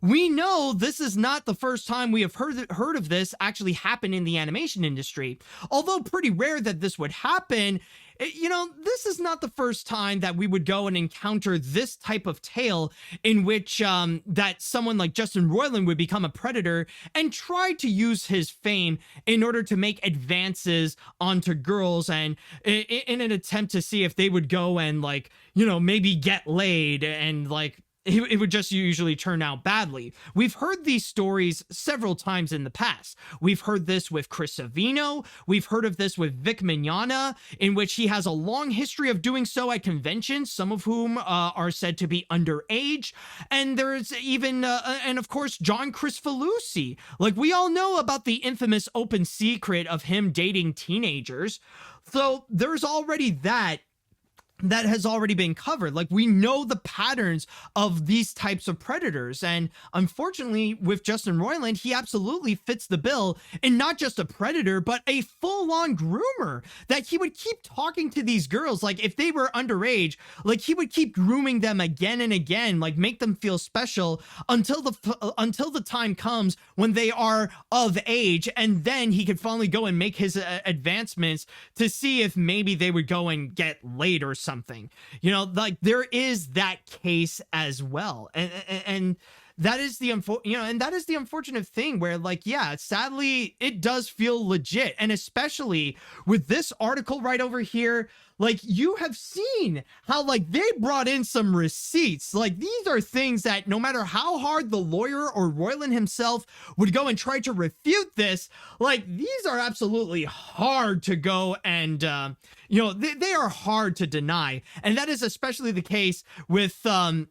we know this is not the first time we have heard of this actually happen in the animation industry. Although pretty rare that this would happen, this is not the first time that we would go and encounter this type of tale in which that someone like Justin Roiland would become a predator and try to use his fame in order to make advances onto girls, and in an attempt to see if they would go and maybe get laid, and it would just usually turn out badly. We've heard these stories several times in the past. We've heard this with Chris Savino. We've heard of this with Vic Mignogna, in which he has a long history of doing so at conventions, some of whom are said to be underage. And there's even, and of course, John Cristofalusi. We all know about the infamous open secret of him dating teenagers. So there's already that has already been covered. We know the patterns of these types of predators. And unfortunately, with Justin Roiland, he absolutely fits the bill, and not just a predator, but a full-on groomer, that he would keep talking to these girls. If they were underage, he would keep grooming them again and again, make them feel special until the time comes when they are of age. And then he could finally go and make his advancements to see if maybe they would go and get laid or something. There is that case as well, and that is the unfortunate thing where sadly it does feel legit. And especially with this article right over here, you have seen how they brought in some receipts. These are things that no matter how hard the lawyer or Roiland himself would go and try to refute this, these are absolutely hard to go and they are hard to deny. And that is especially the case with the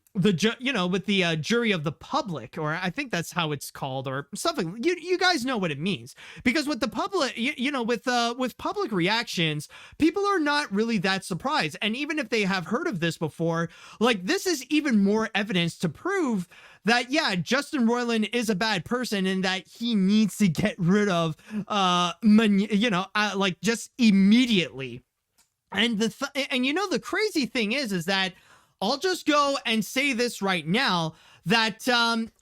jury of the public, or I think that's how it's called, or something. You guys know what it means, because with the public, with public reactions, people are not really that surprised. And even if they have heard of this before, this is even more evidence to prove that, yeah, Justin Roiland is a bad person, and that he needs to get rid of, just immediately. And the crazy thing is that I'll just go and say this right now, that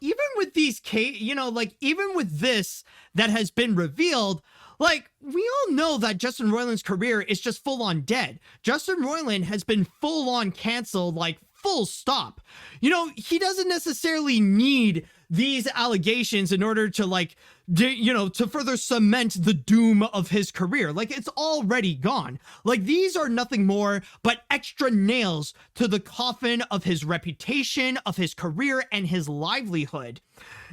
even with these even with this that has been revealed, we all know that Justin Roiland's career is just full on dead. Justin Roiland has been full on canceled, full stop. He doesn't necessarily need these allegations in order to to further cement the doom of his career. It's already gone. These are nothing more but extra nails to the coffin of his reputation, of his career, and his livelihood.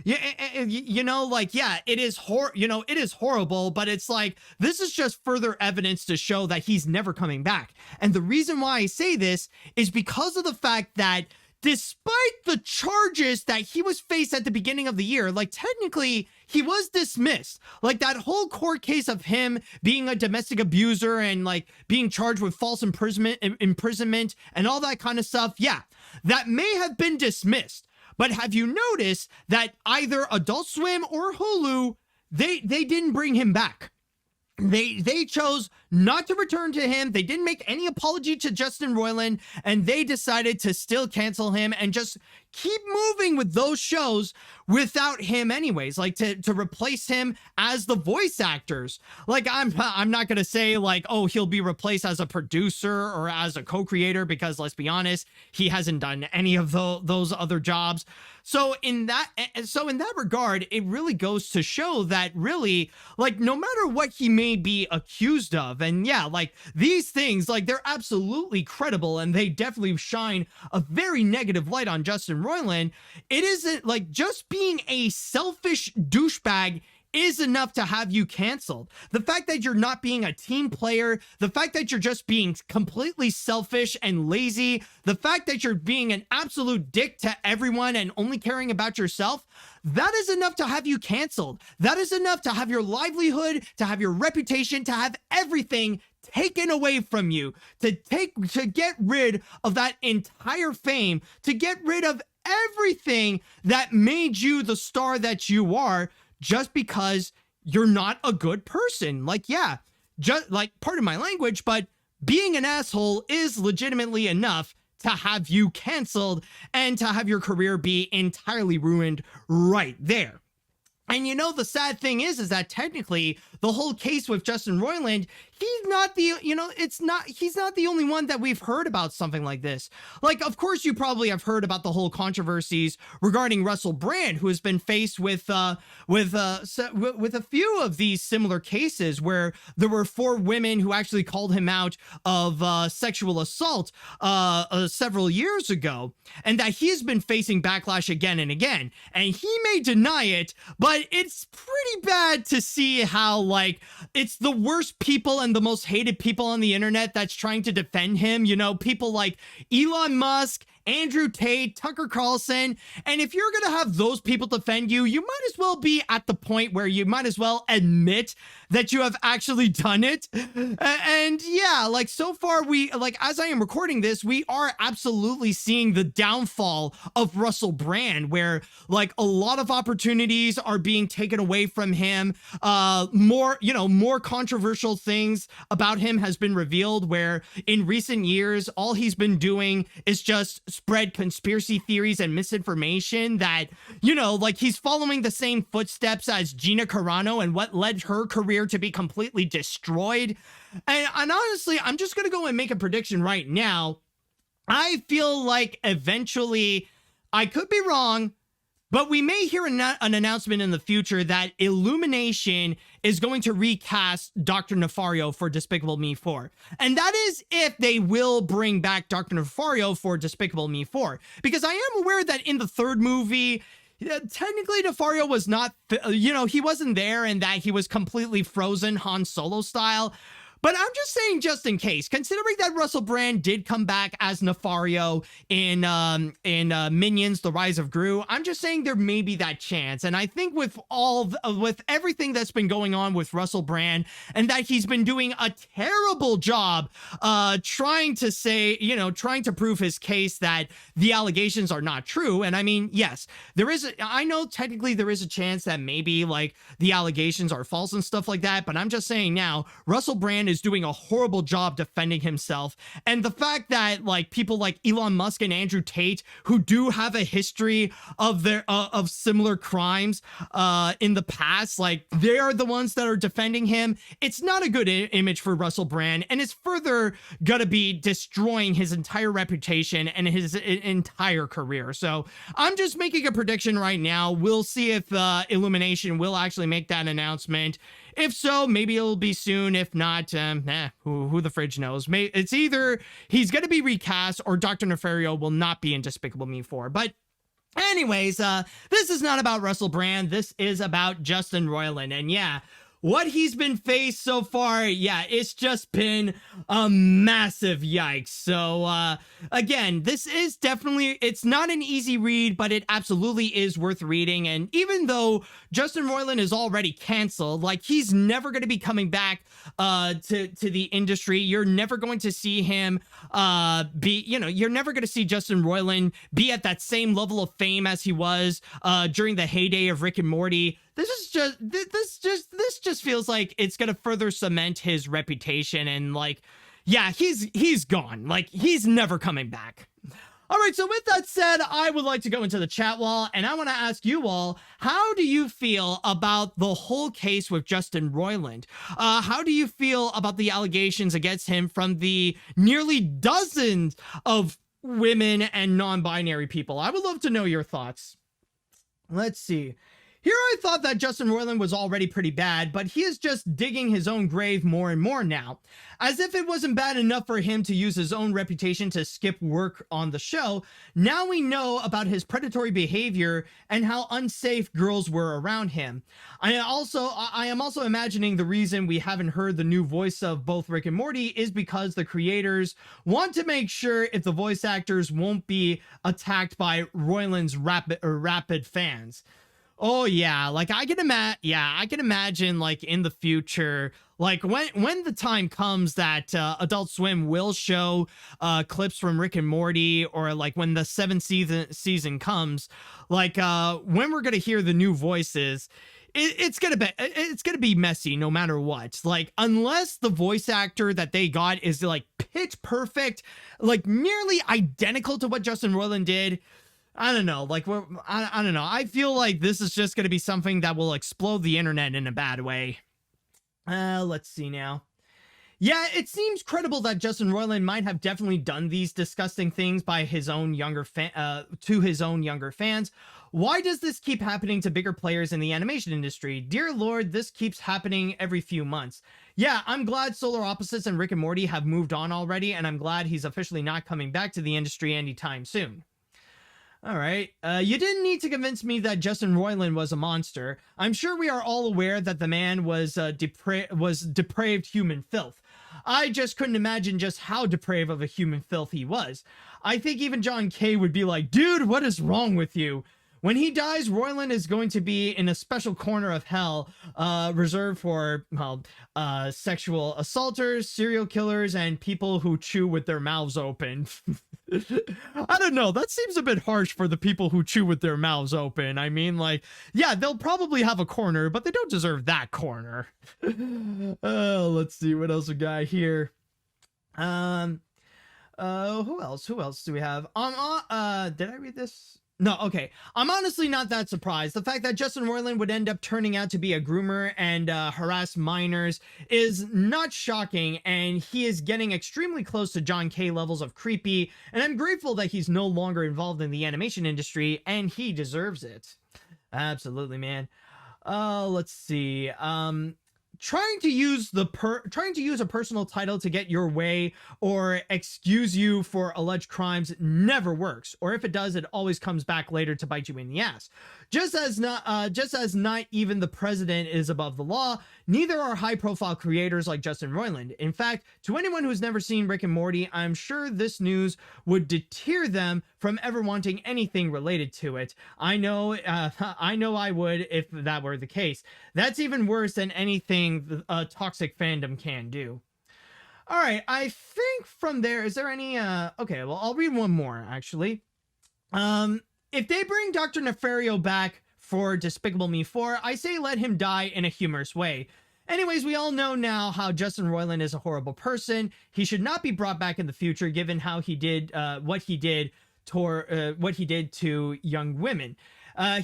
Yeah, it is it is horrible, but it's this is just further evidence to show that he's never coming back. And the reason why I say this is because of the fact that despite the charges that he was faced at the beginning of the year, technically he was dismissed. That whole court case of him being a domestic abuser and being charged with false imprisonment and all that kind of stuff. Yeah, that may have been dismissed. But have you noticed that either Adult Swim or Hulu, they didn't bring him back? They chose not to return to him. They didn't make any apology to Justin Roiland, and they decided to still cancel him and just keep moving with those shows without him anyways, to replace him as the voice actors. I'm not gonna say oh, he'll be replaced as a producer or as a co-creator, because let's be honest, he hasn't done any of those other jobs. So in that regard, it really goes to show that really, no matter what he may be accused of, and yeah, these things, they're absolutely credible, and they definitely shine a very negative light on Justin Roiland. It isn't just being a selfish douchebag is enough to have you canceled. The fact that you're not being a team player, the fact that you're just being completely selfish and lazy, the fact that you're being an absolute dick to everyone and only caring about yourself, that is enough to have you canceled. That is enough to have your livelihood, to have your reputation, to have everything taken away from you, to get rid of that entire fame, to get rid of everything that made you the star that you are, just because you're not a good person. Pardon my language, but being an asshole is legitimately enough to have you canceled and to have your career be entirely ruined right there. And you know, the sad thing is that technically the whole case with Justin Roiland, he's not the only one that we've heard about something like this. Like, of course, you probably have heard about the whole controversies regarding Russell Brand, who has been faced with a few of these similar cases where there were 4 women who actually called him out of sexual assault several years ago, and that he's been facing backlash again and again. And he may deny it, but it's pretty bad to see how, like, it's the worst people and the most hated people on the internet that's trying to defend him. You know, people like Elon Musk, Andrew Tate, Tucker Carlson. And if you're going to have those people defend you, you might as well be at the point where you might as well admit that you have actually done it. And yeah, like, so far as I am recording this, we are absolutely seeing the downfall of Russell Brand, where like a lot of opportunities are being taken away from him. More controversial things about him has been revealed, where in recent years, all he's been doing is just spread conspiracy theories and misinformation that, you know, like, he's following the same footsteps as Gina Carano and what led her career to be completely destroyed. And honestly, I'm just going to go and make a prediction right now. I feel like eventually, I could be wrong, but we may hear an announcement in the future that Illumination is going to recast Dr. Nefario for Despicable Me 4. And that is if they will bring back Dr. Nefario for Despicable Me 4. Because I am aware that in the 3rd movie, technically Nefario was not, he wasn't there, and that he was completely frozen Han Solo style. But I'm just saying, just in case, considering that Russell Brand did come back as Nefario in Minions: The Rise of Gru, I'm just saying there may be that chance. And I think with everything that's been going on with Russell Brand, and that he's been doing a terrible job trying to prove his case that the allegations are not true. And I mean, yes, I know technically there is a chance that maybe like the allegations are false and stuff like that, but I'm just saying now, Russell Brand is doing a horrible job defending himself. And the fact that like people like Elon Musk and Andrew Tate, who do have a history of of similar crimes in the past, like, they are the ones that are defending him, it's not a good image for Russell Brand, and it's further gonna be destroying his entire reputation and his entire career. So I'm just making a prediction right now. We'll see if Illumination will actually make that announcement. If so, maybe it'll be soon. If not, who the fridge knows? It's either he's going to be recast or Dr. Nefario will not be in Despicable Me 4. But anyways, this is not about Russell Brand. This is about Justin Roiland. And yeah, what he's been faced so far, yeah, it's just been a massive yikes. So, again, this is definitely, it's not an easy read, but it absolutely is worth reading. And even though Justin Roiland is already canceled, like, he's never going to be coming back to the industry. You're never going to see him you're never going to see Justin Roiland be at that same level of fame as he was during the heyday of Rick and Morty. This just feels like it's gonna further cement his reputation, and like, yeah, he's gone. Like, he's never coming back. All right, so with that said, I would like to go into the chat wall, and I want to ask you all, how do you feel about the whole case with Justin Roiland? How do you feel about the allegations against him from the nearly dozens of women and non-binary people? I would love to know your thoughts. Let's see. Here I thought that Justin Roiland was already pretty bad, but he is just digging his own grave more and more now. As if it wasn't bad enough for him to use his own reputation to skip work on the show, now we know about his predatory behavior and how unsafe girls were around him. I am also imagining the reason we haven't heard the new voice of both Rick and Morty is because the creators want to make sure if the voice actors won't be attacked by Roiland's rabid fans. Oh yeah, like I can imagine like in the future, like when the time comes that Adult Swim will show clips from Rick and Morty, or like when the 7th season comes, like when we're gonna hear the new voices, it's gonna be messy no matter what. Like, unless the voice actor that they got is like pitch perfect, like nearly identical to what Justin Roiland did, I don't know. Like, I don't know. I feel like this is just gonna be something that will explode the internet in a bad way. Let's see now. Yeah, it seems credible that Justin Roiland might have definitely done these disgusting things by his own younger to his own younger fans. Why does this keep happening to bigger players in the animation industry? Dear Lord, this keeps happening every few months. Yeah, I'm glad Solar Opposites and Rick and Morty have moved on already, and I'm glad he's officially not coming back to the industry anytime soon. All right. You didn't need to convince me that Justin Roiland was a monster. I'm sure we are all aware that the man was depraved human filth. I just couldn't imagine just how depraved of a human filth he was. I think even John K. would be like, dude, what is wrong with you? When he dies, Roiland is going to be in a special corner of hell, reserved for, well, sexual assaulters, serial killers, and people who chew with their mouths open. I don't know. That seems a bit harsh for the people who chew with their mouths open. I mean, like, yeah, they'll probably have a corner, but they don't deserve that corner. Let's see what else we got here. Who else do we have? Did I read this? No, okay. I'm honestly not that surprised. The fact that Justin Roiland would end up turning out to be a groomer and harass minors is not shocking, and he is getting extremely close to John K. levels of creepy, and I'm grateful that he's no longer involved in the animation industry, and he deserves it. Absolutely, man. Let's see. Trying to use a personal title to get your way or excuse you for alleged crimes never works, or if it does, it always comes back later to bite you in the ass. Just as not even the president is above the law, neither are high-profile creators like Justin Roiland. In fact, to anyone who's never seen Rick and Morty, I'm sure this news would deter them from ever wanting anything related to it. I know I would if that were the case. That's even worse than anything a toxic fandom can do. All right, I think from there, is there any, okay, well, I'll read one more, actually. If they bring Dr. Nefario back for Despicable Me 4, I say let him die in a humorous way. Anyways, we all know now how Justin Roiland is a horrible person. He should not be brought back in the future, given how he did, what he did to young women.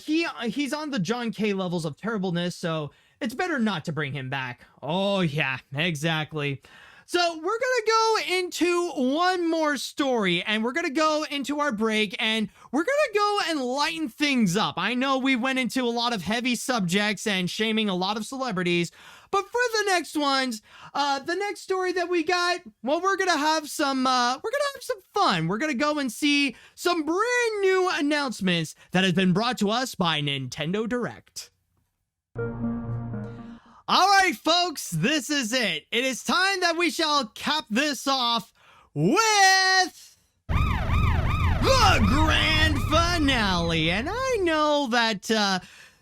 He's on the John K. levels of terribleness, so it's better not to bring him back. Oh yeah, exactly. So we're gonna go into one more story, and we're gonna go into our break, and we're gonna go and lighten things up. I know we went into a lot of heavy subjects and shaming a lot of celebrities, but for the next ones, the next story that we got, well, we're gonna have some fun. We're gonna go and see some brand new announcements that have been brought to us by Nintendo Direct. All right, folks, this is it. It is time that we shall cap this off with the grand finale. And I know that,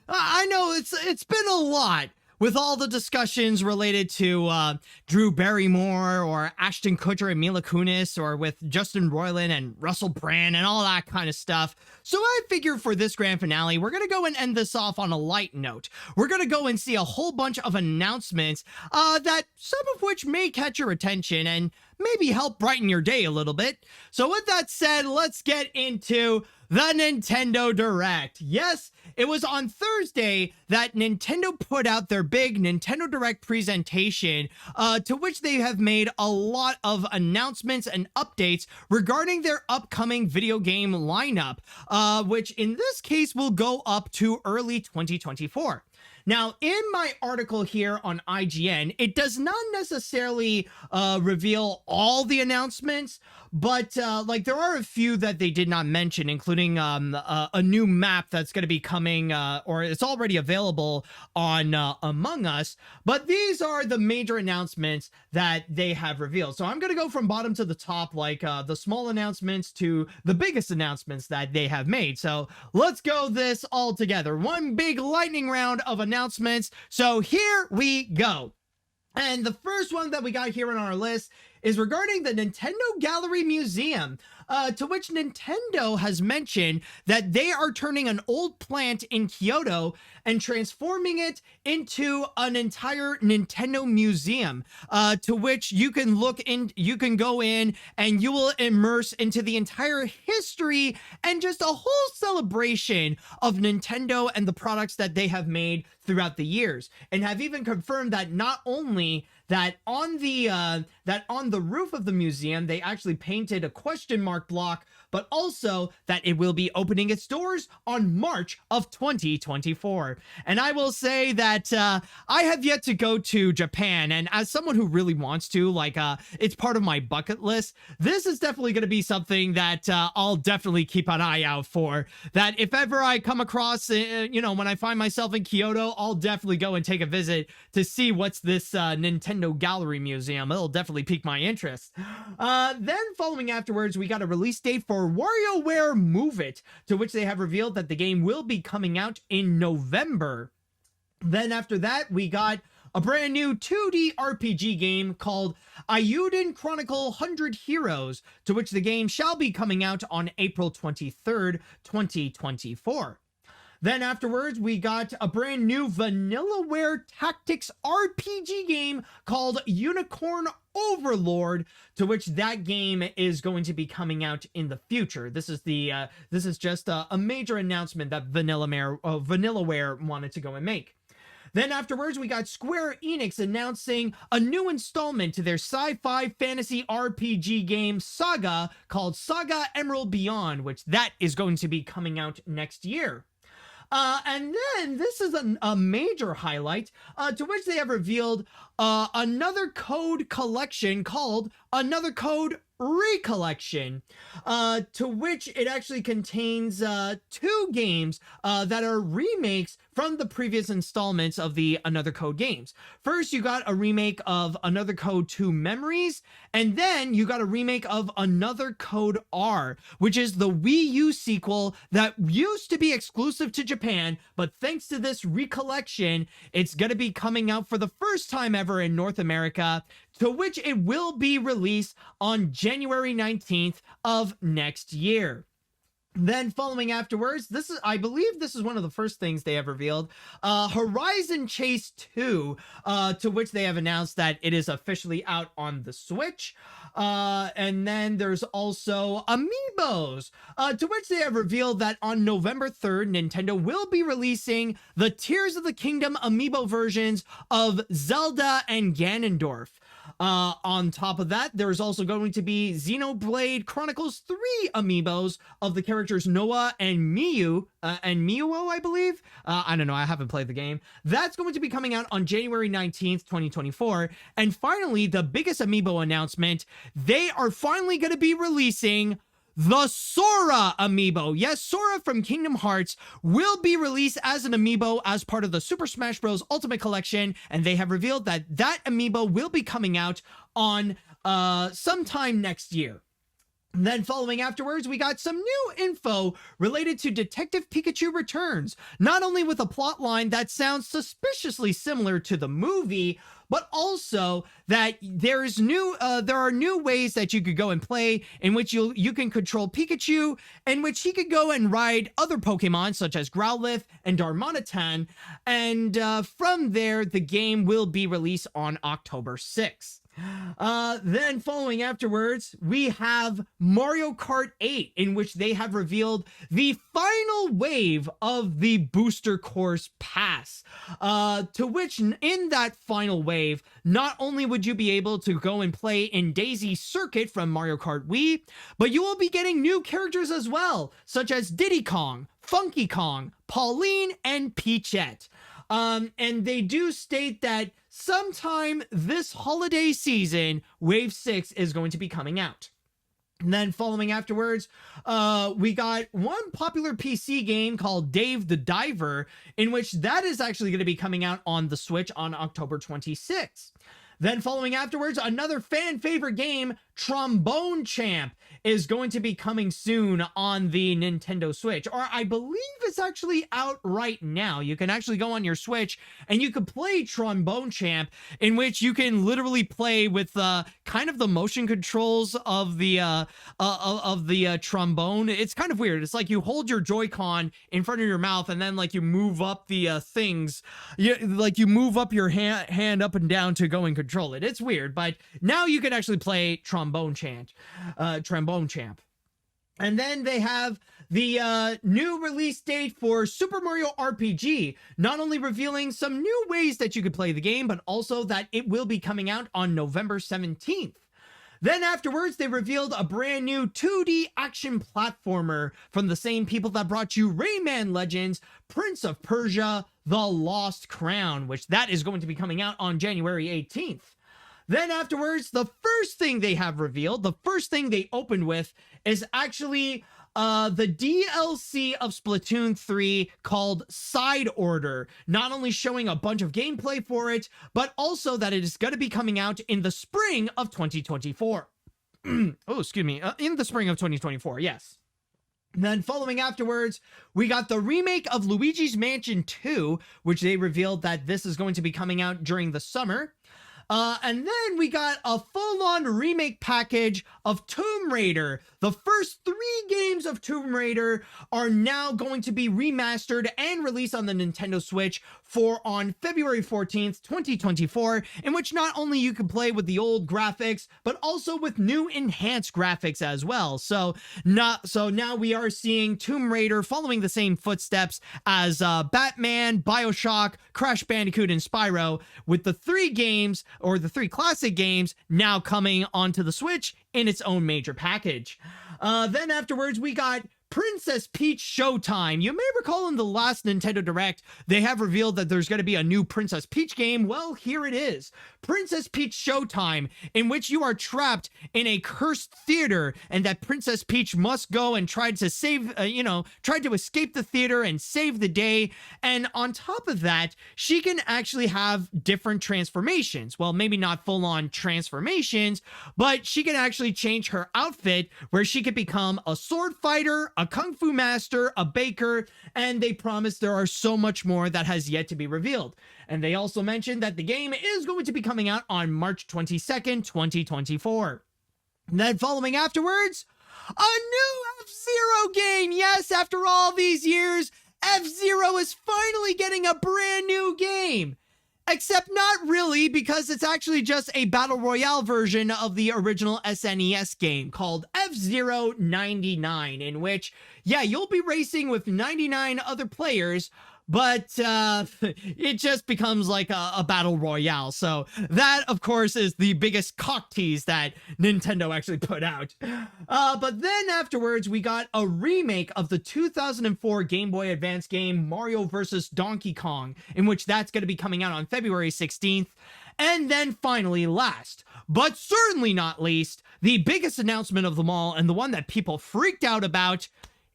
it's been a lot with all the discussions related to Drew Barrymore or Ashton Kutcher and Mila Kunis, or with Justin Roiland and Russell Brand and all that kind of stuff. So I figure for this grand finale, we're going to go and end this off on a light note. We're going to go and see a whole bunch of announcements that some of which may catch your attention and maybe help brighten your day a little bit. So with that said, let's get into the Nintendo Direct. Yes, it was on Thursday that Nintendo put out their big Nintendo Direct presentation, to which they have made a lot of announcements and updates regarding their upcoming video game lineup, which in this case will go up to early 2024. Now, in my article here on IGN, it does not necessarily reveal all the announcements, but like there are a few that they did not mention, including a new map that's going to be coming, or it's already available on Among Us. But these are the major announcements that they have revealed. So I'm going to go from bottom to the top, like the small announcements to the biggest announcements that they have made. So let's go this all together. One big lightning round of announcements. So here we go. And the first one that we got here on our list is regarding the Nintendo Gallery Museum. To which Nintendo has mentioned that they are turning an old plant in Kyoto and transforming it into an entire Nintendo museum, to which you can go in and you will immerse into the entire history and just a whole celebration of Nintendo and the products that they have made throughout the years, and have even confirmed that not only that on the roof of the museum they actually painted a question mark block, but also that it will be opening its doors on March of 2024. And I will say that I have yet to go to Japan, and as someone who really wants to, like, it's part of my bucket list, this is definitely going to be something that I'll definitely keep an eye out for. That if ever I come across, when I find myself in Kyoto, I'll definitely go and take a visit to see what's this Nintendo Gallery Museum. It'll definitely pique my interest. Then following afterwards, we got a release date for WarioWare Move It, to which they have revealed that the game will be coming out in November. Then after that, we got a brand new 2D RPG game called Ayuden Chronicle 100 Heroes, to which the game shall be coming out on April 23rd, 2024. Then afterwards, we got a brand new Vanillaware Tactics RPG game called Unicorn Overlord, to which that game is going to be coming out in the future. This is just a major announcement that Vanillaware wanted to go and make. Then afterwards, we got Square Enix announcing a new installment to their sci-fi fantasy RPG game Saga called Saga Emerald Beyond, which that is going to be coming out next year. And then this is a major highlight, to which they have revealed another code collection called Another Code Recollection, to which it actually contains 2 games that are remakes from the previous installments of the Another Code games. First, you got a remake of Another Code 2 Memories, and then you got a remake of Another Code R, which is the Wii U sequel that used to be exclusive to Japan, but thanks to this recollection, it's going to be coming out for the first time ever in North America, to which it will be released on January 19th of next year. Then following afterwards, I believe this is one of the first things they have revealed, Horizon Chase 2, to which they have announced that it is officially out on the Switch. And then there's also Amiibos, to which they have revealed that on November 3rd, Nintendo will be releasing the Tears of the Kingdom Amiibo versions of Zelda and Ganondorf. On top of that, there's also going to be Xenoblade Chronicles 3 amiibos of the characters Noah and Miyu, and Miuo, I believe. I don't know, I haven't played the game. That's going to be coming out on January 19th, 2024. And finally, the biggest amiibo announcement, they are finally going to be releasing the Sora amiibo. Yes, Sora from Kingdom Hearts will be released as an amiibo as part of the Super Smash Bros. Ultimate Collection, and they have revealed that that amiibo will be coming out on sometime next year. And then following afterwards, we got some new info related to Detective Pikachu Returns, not only with a plot line that sounds suspiciously similar to the movie, but also that there are new ways that you could go and play in which you can control Pikachu, in which he could go and ride other Pokemon such as Growlithe and Darmanitan, and from there the game will be released on October 6th. Then following afterwards, we have Mario Kart 8, in which they have revealed the final wave of the Booster Course Pass, to which in that final wave, not only would you be able to go and play in Daisy Circuit from Mario Kart Wii, but you will be getting new characters as well, such as Diddy Kong, Funky Kong, Pauline, and Peachette. And they do state that sometime this holiday season, Wave 6 is going to be coming out. And then following afterwards, we got one popular PC game called Dave the Diver, in which that is actually going to be coming out on the Switch on October 26th. Then following afterwards, another fan favorite game, Trombone Champ, is going to be coming soon on the Nintendo Switch, or I believe it's actually out right now. You can actually go on your Switch and you can play Trombone Champ, in which you can literally play with kind of the motion controls of the trombone. It's kind of weird. It's like you hold your Joy-Con in front of your mouth, and then like you move up the things. You move up your hand up and down to go and control it. It's weird, but now you can actually play Trombone Champ. And then they have the new release date for Super Mario RPG, not only revealing some new ways that you could play the game, but also that it will be coming out on November 17th. Then afterwards, they revealed a brand new 2D action platformer from the same people that brought you Rayman Legends, Prince of Persia, The Lost Crown, which that is going to be coming out on January 18th. Then afterwards, the first thing they have revealed, the first thing they opened with, is actually the DLC of Splatoon 3 called Side Order, not only showing a bunch of gameplay for it, but also that it is going to be coming out in the spring of 2024. In the spring of 2024, yes. And then following afterwards, we got the remake of Luigi's Mansion 2, which they revealed that this is going to be coming out during the summer. And then we got a full-on remake package of Tomb Raider. The first 3 games of Tomb Raider are now going to be remastered and released on the Nintendo Switch on February 14th, 2024, in which not only you can play with the old graphics, but also with new enhanced graphics as well. So now we are seeing Tomb Raider following the same footsteps as Batman, BioShock, Crash Bandicoot, and Spyro, with the 3 games, or the 3 classic games, now coming onto the Switch in its own major package. Then afterwards, we got Princess Peach Showtime. You may recall in the last Nintendo Direct, they have revealed that there's going to be a new Princess Peach game. Well, here it is. Princess Peach Showtime, in which you are trapped in a cursed theater, and that Princess Peach must go and try to escape the theater and save the day. And on top of that, she can actually have different transformations. Well, maybe not full-on transformations, but she can actually change her outfit, where she could become a sword fighter, a kung fu master, a baker, and they promise there are so much more that has yet to be revealed. And they also mentioned that the game is going to be coming out on March 22nd, 2024. And then following afterwards, a new F-Zero game! Yes, after all these years, F-Zero is finally getting a brand new game! Except not really, because it's actually just a Battle Royale version of the original SNES game called F-Zero 99, in which, yeah, you'll be racing with 99 other players, but it just becomes like a Battle Royale. So that, of course, is the biggest cock tease that Nintendo actually put out. But then afterwards, we got a remake of the 2004 Game Boy Advance game Mario vs. Donkey Kong, in which that's going to be coming out on February 16th. And then finally, last, but certainly not least, the biggest announcement of them all, and the one that people freaked out about,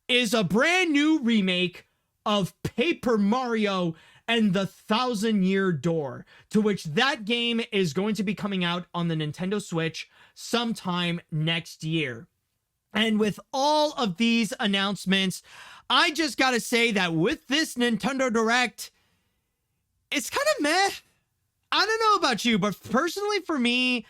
is a brand new remake of Paper Mario and the Thousand-Year Door, to which that game is going to be coming out on the Nintendo Switch sometime next year. And with all of these announcements, I just gotta say that with this Nintendo Direct, it's kind of meh. I don't know about you, but personally for me,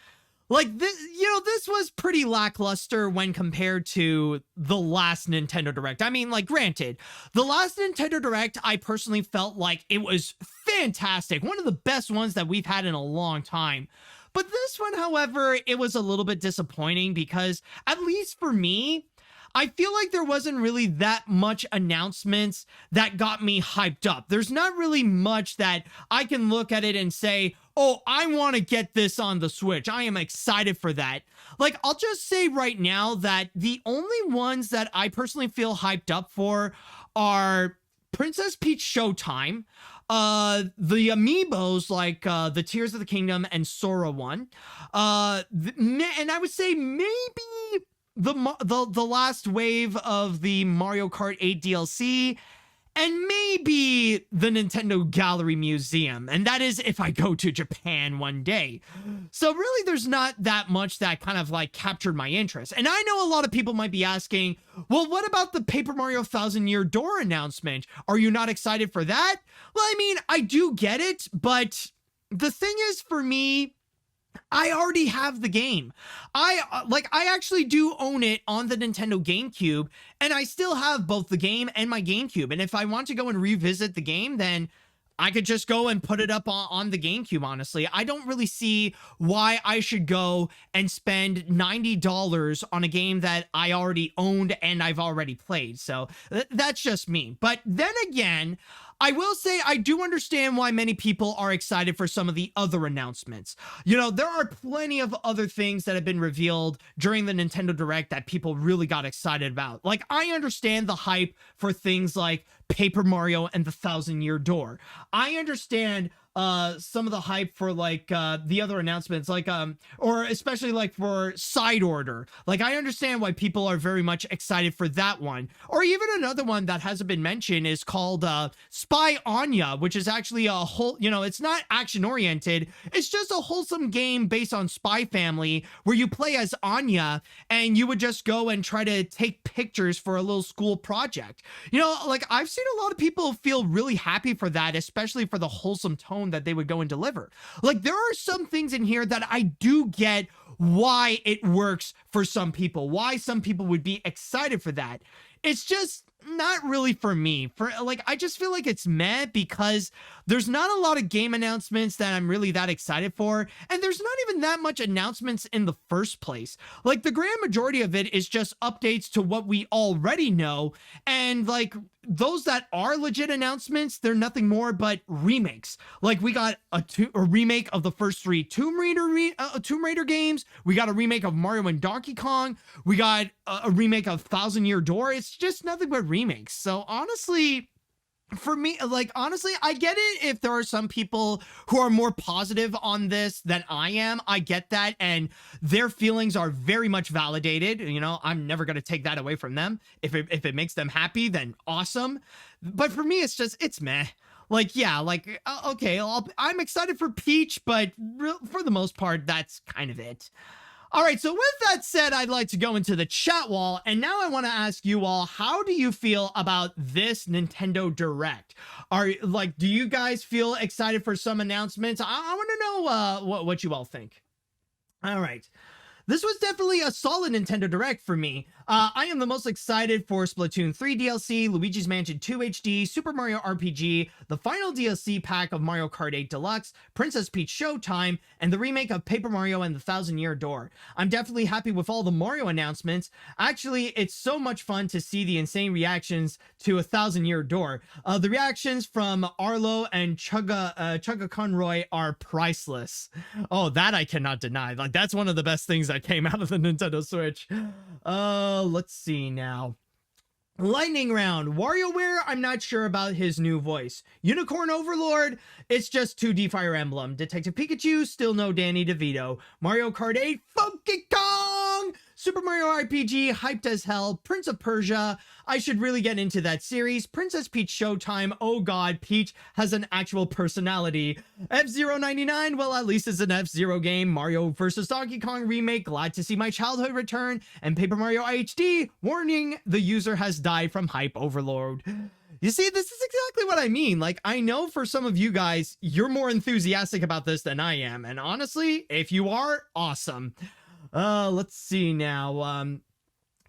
like, this was pretty lackluster when compared to the last Nintendo Direct. I mean, like, granted, the last Nintendo Direct, I personally felt like it was fantastic. One of the best ones that we've had in a long time. But this one, however, it was a little bit disappointing because, at least for me, I feel like there wasn't really that much announcements that got me hyped up. There's not really much that I can look at it and say, oh, I want to get this on the Switch. I am excited for that. Like, I'll just say right now that the only ones that I personally feel hyped up for are Princess Peach Showtime, the amiibos like the Tears of the Kingdom and Sora one, and I would say maybe the last wave of the Mario Kart 8 DLC, and maybe the Nintendo Gallery Museum. And that is if I go to Japan one day. So really, there's not that much that kind of like captured my interest. And I know a lot of people might be asking, well, what about the Paper Mario Thousand Year Door announcement? Are you not excited for that? Well, I mean, I do get it, but the thing is, for me, I already have the game. I actually do own it on the Nintendo GameCube, and I still have both the game and my GameCube. And if I want to go and revisit the game, then I could just go and put it up on the GameCube, honestly. I don't really see why I should go and spend $90 on a game that I already owned and I've already played. So that's just me. But then again, I will say I do understand why many people are excited for some of the other announcements. You know, there are plenty of other things that have been revealed during the Nintendo Direct that people really got excited about. Like, I understand the hype for things like Paper Mario and the Thousand Year Door. I understand some of the hype for like the other announcements, like or especially like for Side Order. Like, I understand why people are very much excited for that one. Or even another one that hasn't been mentioned is called Spy Anya, which is actually a whole, you know, it's not action oriented. It's just a wholesome game based on Spy Family where you play as Anya and you would just go and try to take pictures for a little school project. You know, like, I've seen a lot of people feel really happy for that, especially for the wholesome tone that they would go and deliver. Like, there are some things in here that I do get why it works for some people, why some people would be excited for that. It's just not really for me. For like, I just feel like it's meh because there's not a lot of game announcements that I'm really that excited for, and there's not even that much announcements in the first place. Like, the grand majority of it is just updates to what we already know, and like, those that are legit announcements, they're nothing more but remakes. Like, we got a remake of the first three Tomb Raider games. We got a remake of Mario and Donkey Kong. We got a remake of Thousand Year Door. It's just nothing but remakes. So honestly, for me, like, honestly, I get it if there are some people who are more positive on this than I am. I get that, and their feelings are very much validated. You know, I'm never going to take that away from them. If it makes them happy, then awesome. But for me, it's meh. Like, yeah, like, okay, I'm excited for Peach, but for the most part, that's kind of it. All right, so with that said, I'd like to go into the chat wall, and now I want to ask you all, how do you feel about this Nintendo Direct? Do you guys feel excited for some announcements? I want to know what you all think. All right. This was definitely a solid Nintendo Direct for me. I am the most excited for Splatoon 3 DLC, Luigi's Mansion 2 HD, Super Mario RPG, the final DLC pack of Mario Kart 8 Deluxe, Princess Peach Showtime, and the remake of Paper Mario and the Thousand Year Door. I'm definitely happy with all the Mario announcements. Actually, it's so much fun to see the insane reactions to a Thousand Year Door. The reactions from Arlo and Chugga Conroy are priceless. Oh, that I cannot deny. Like, that's one of the best things that came out of the Nintendo Switch. Let's see now. Lightning Round. WarioWare, I'm not sure about his new voice. Unicorn Overlord, it's just 2D Fire Emblem. Detective Pikachu, still no Danny DeVito. Mario Kart 8, Funky Kong! Super Mario RPG, hyped as hell. Prince of Persia, I should really get into that series. Princess Peach Showtime, oh god, Peach has an actual personality. F-Zero 99, well, at least it's an F-Zero game. Mario vs. Donkey Kong remake, glad to see my childhood return. And Paper Mario HD, warning, the user has died from hype overload. You see, this is exactly what I mean. Like, I know for some of you guys, you're more enthusiastic about this than I am. And honestly, if you are, awesome. Let's see now.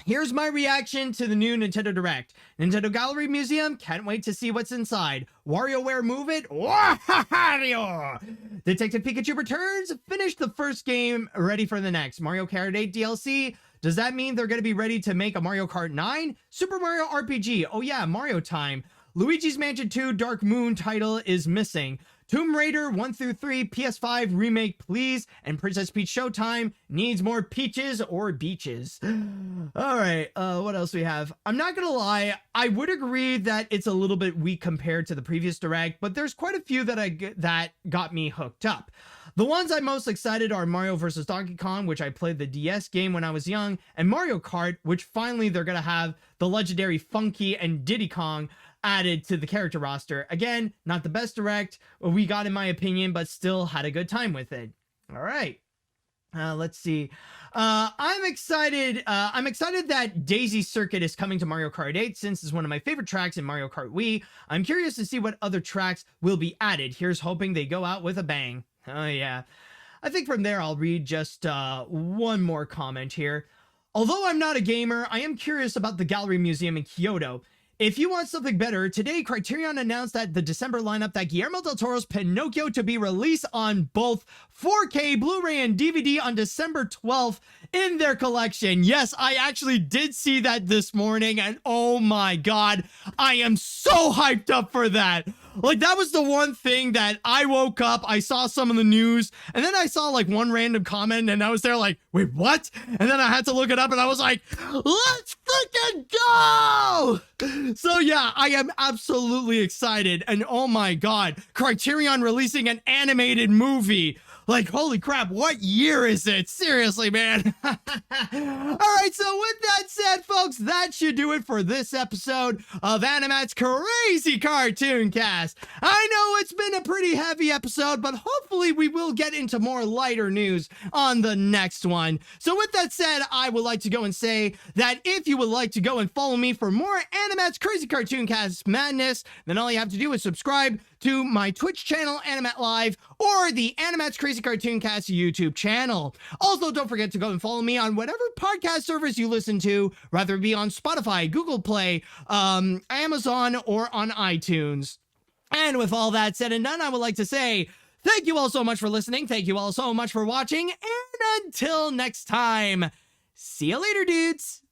Here's my reaction to the new Nintendo Direct. Nintendo Gallery Museum, can't wait to see what's inside. WarioWare Move It, Wario! Detective Pikachu returns, finished the first game, ready for the next. Mario Kart 8 DLC, does that mean they're going to be ready to make a Mario Kart 9? Super Mario RPG, oh yeah, Mario time. Luigi's Mansion 2 Dark Moon title is missing. Tomb Raider 1 through 3 PS5 remake, please. And Princess Peach Showtime needs more peaches or beaches. All right, what else we have? I'm not gonna lie, I would agree that it's a little bit weak compared to the previous Direct, but there's quite a few that got me hooked up. The ones I'm most excited are Mario vs. Donkey Kong, which I played the DS game when I was young, and Mario Kart, which finally they're gonna have the legendary Funky and Diddy Kong. added to the character roster. Again, not the best direct we got in my opinion, but still had a good time with it. All right. Let's see. I'm excited that Daisy Circuit is coming to Mario Kart 8 since it's one of my favorite tracks in Mario Kart Wii. I'm curious to see what other tracks will be added. Here's hoping they go out with a bang. Oh yeah. I think from there I'll read just one more comment here. Although I'm not a gamer, I am curious about the Gallery Museum in Kyoto. If you want something better, today Criterion announced that the December lineup that Guillermo del Toro's Pinocchio to be released on both 4K, Blu-ray, and DVD on December 12th in their collection. Yes, I actually did see that this morning, and oh my god, I am so hyped up for that. Like, that was the one thing that I woke up, I saw some of the news, and then I saw like one random comment, and I was there like, wait, what? And then I had to look it up, and I was like, let's freaking go! So yeah, I am absolutely excited, and oh my god, Criterion releasing an animated movie. Like, holy crap, what year is it? Seriously, man. All right, so with that said, folks, that should do it for this episode of AniMat's Crazy Cartoon Cast. I know it's been a pretty heavy episode, but hopefully we will get into more lighter news on the next one. So with that said, I would like to go and say that if you would like to go and follow me for more AniMat's Crazy Cartoon Cast madness, then all you have to do is subscribe to my Twitch channel, AniMat Live, or the AniMat's Crazy Cartoon Cast YouTube channel. Also, don't forget to go and follow me on whatever podcast service you listen to, whether it be on Spotify, Google Play, Amazon, or on iTunes. And with all that said and done, I would like to say thank you all so much for listening. Thank you all so much for watching. And until next time, see you later, dudes.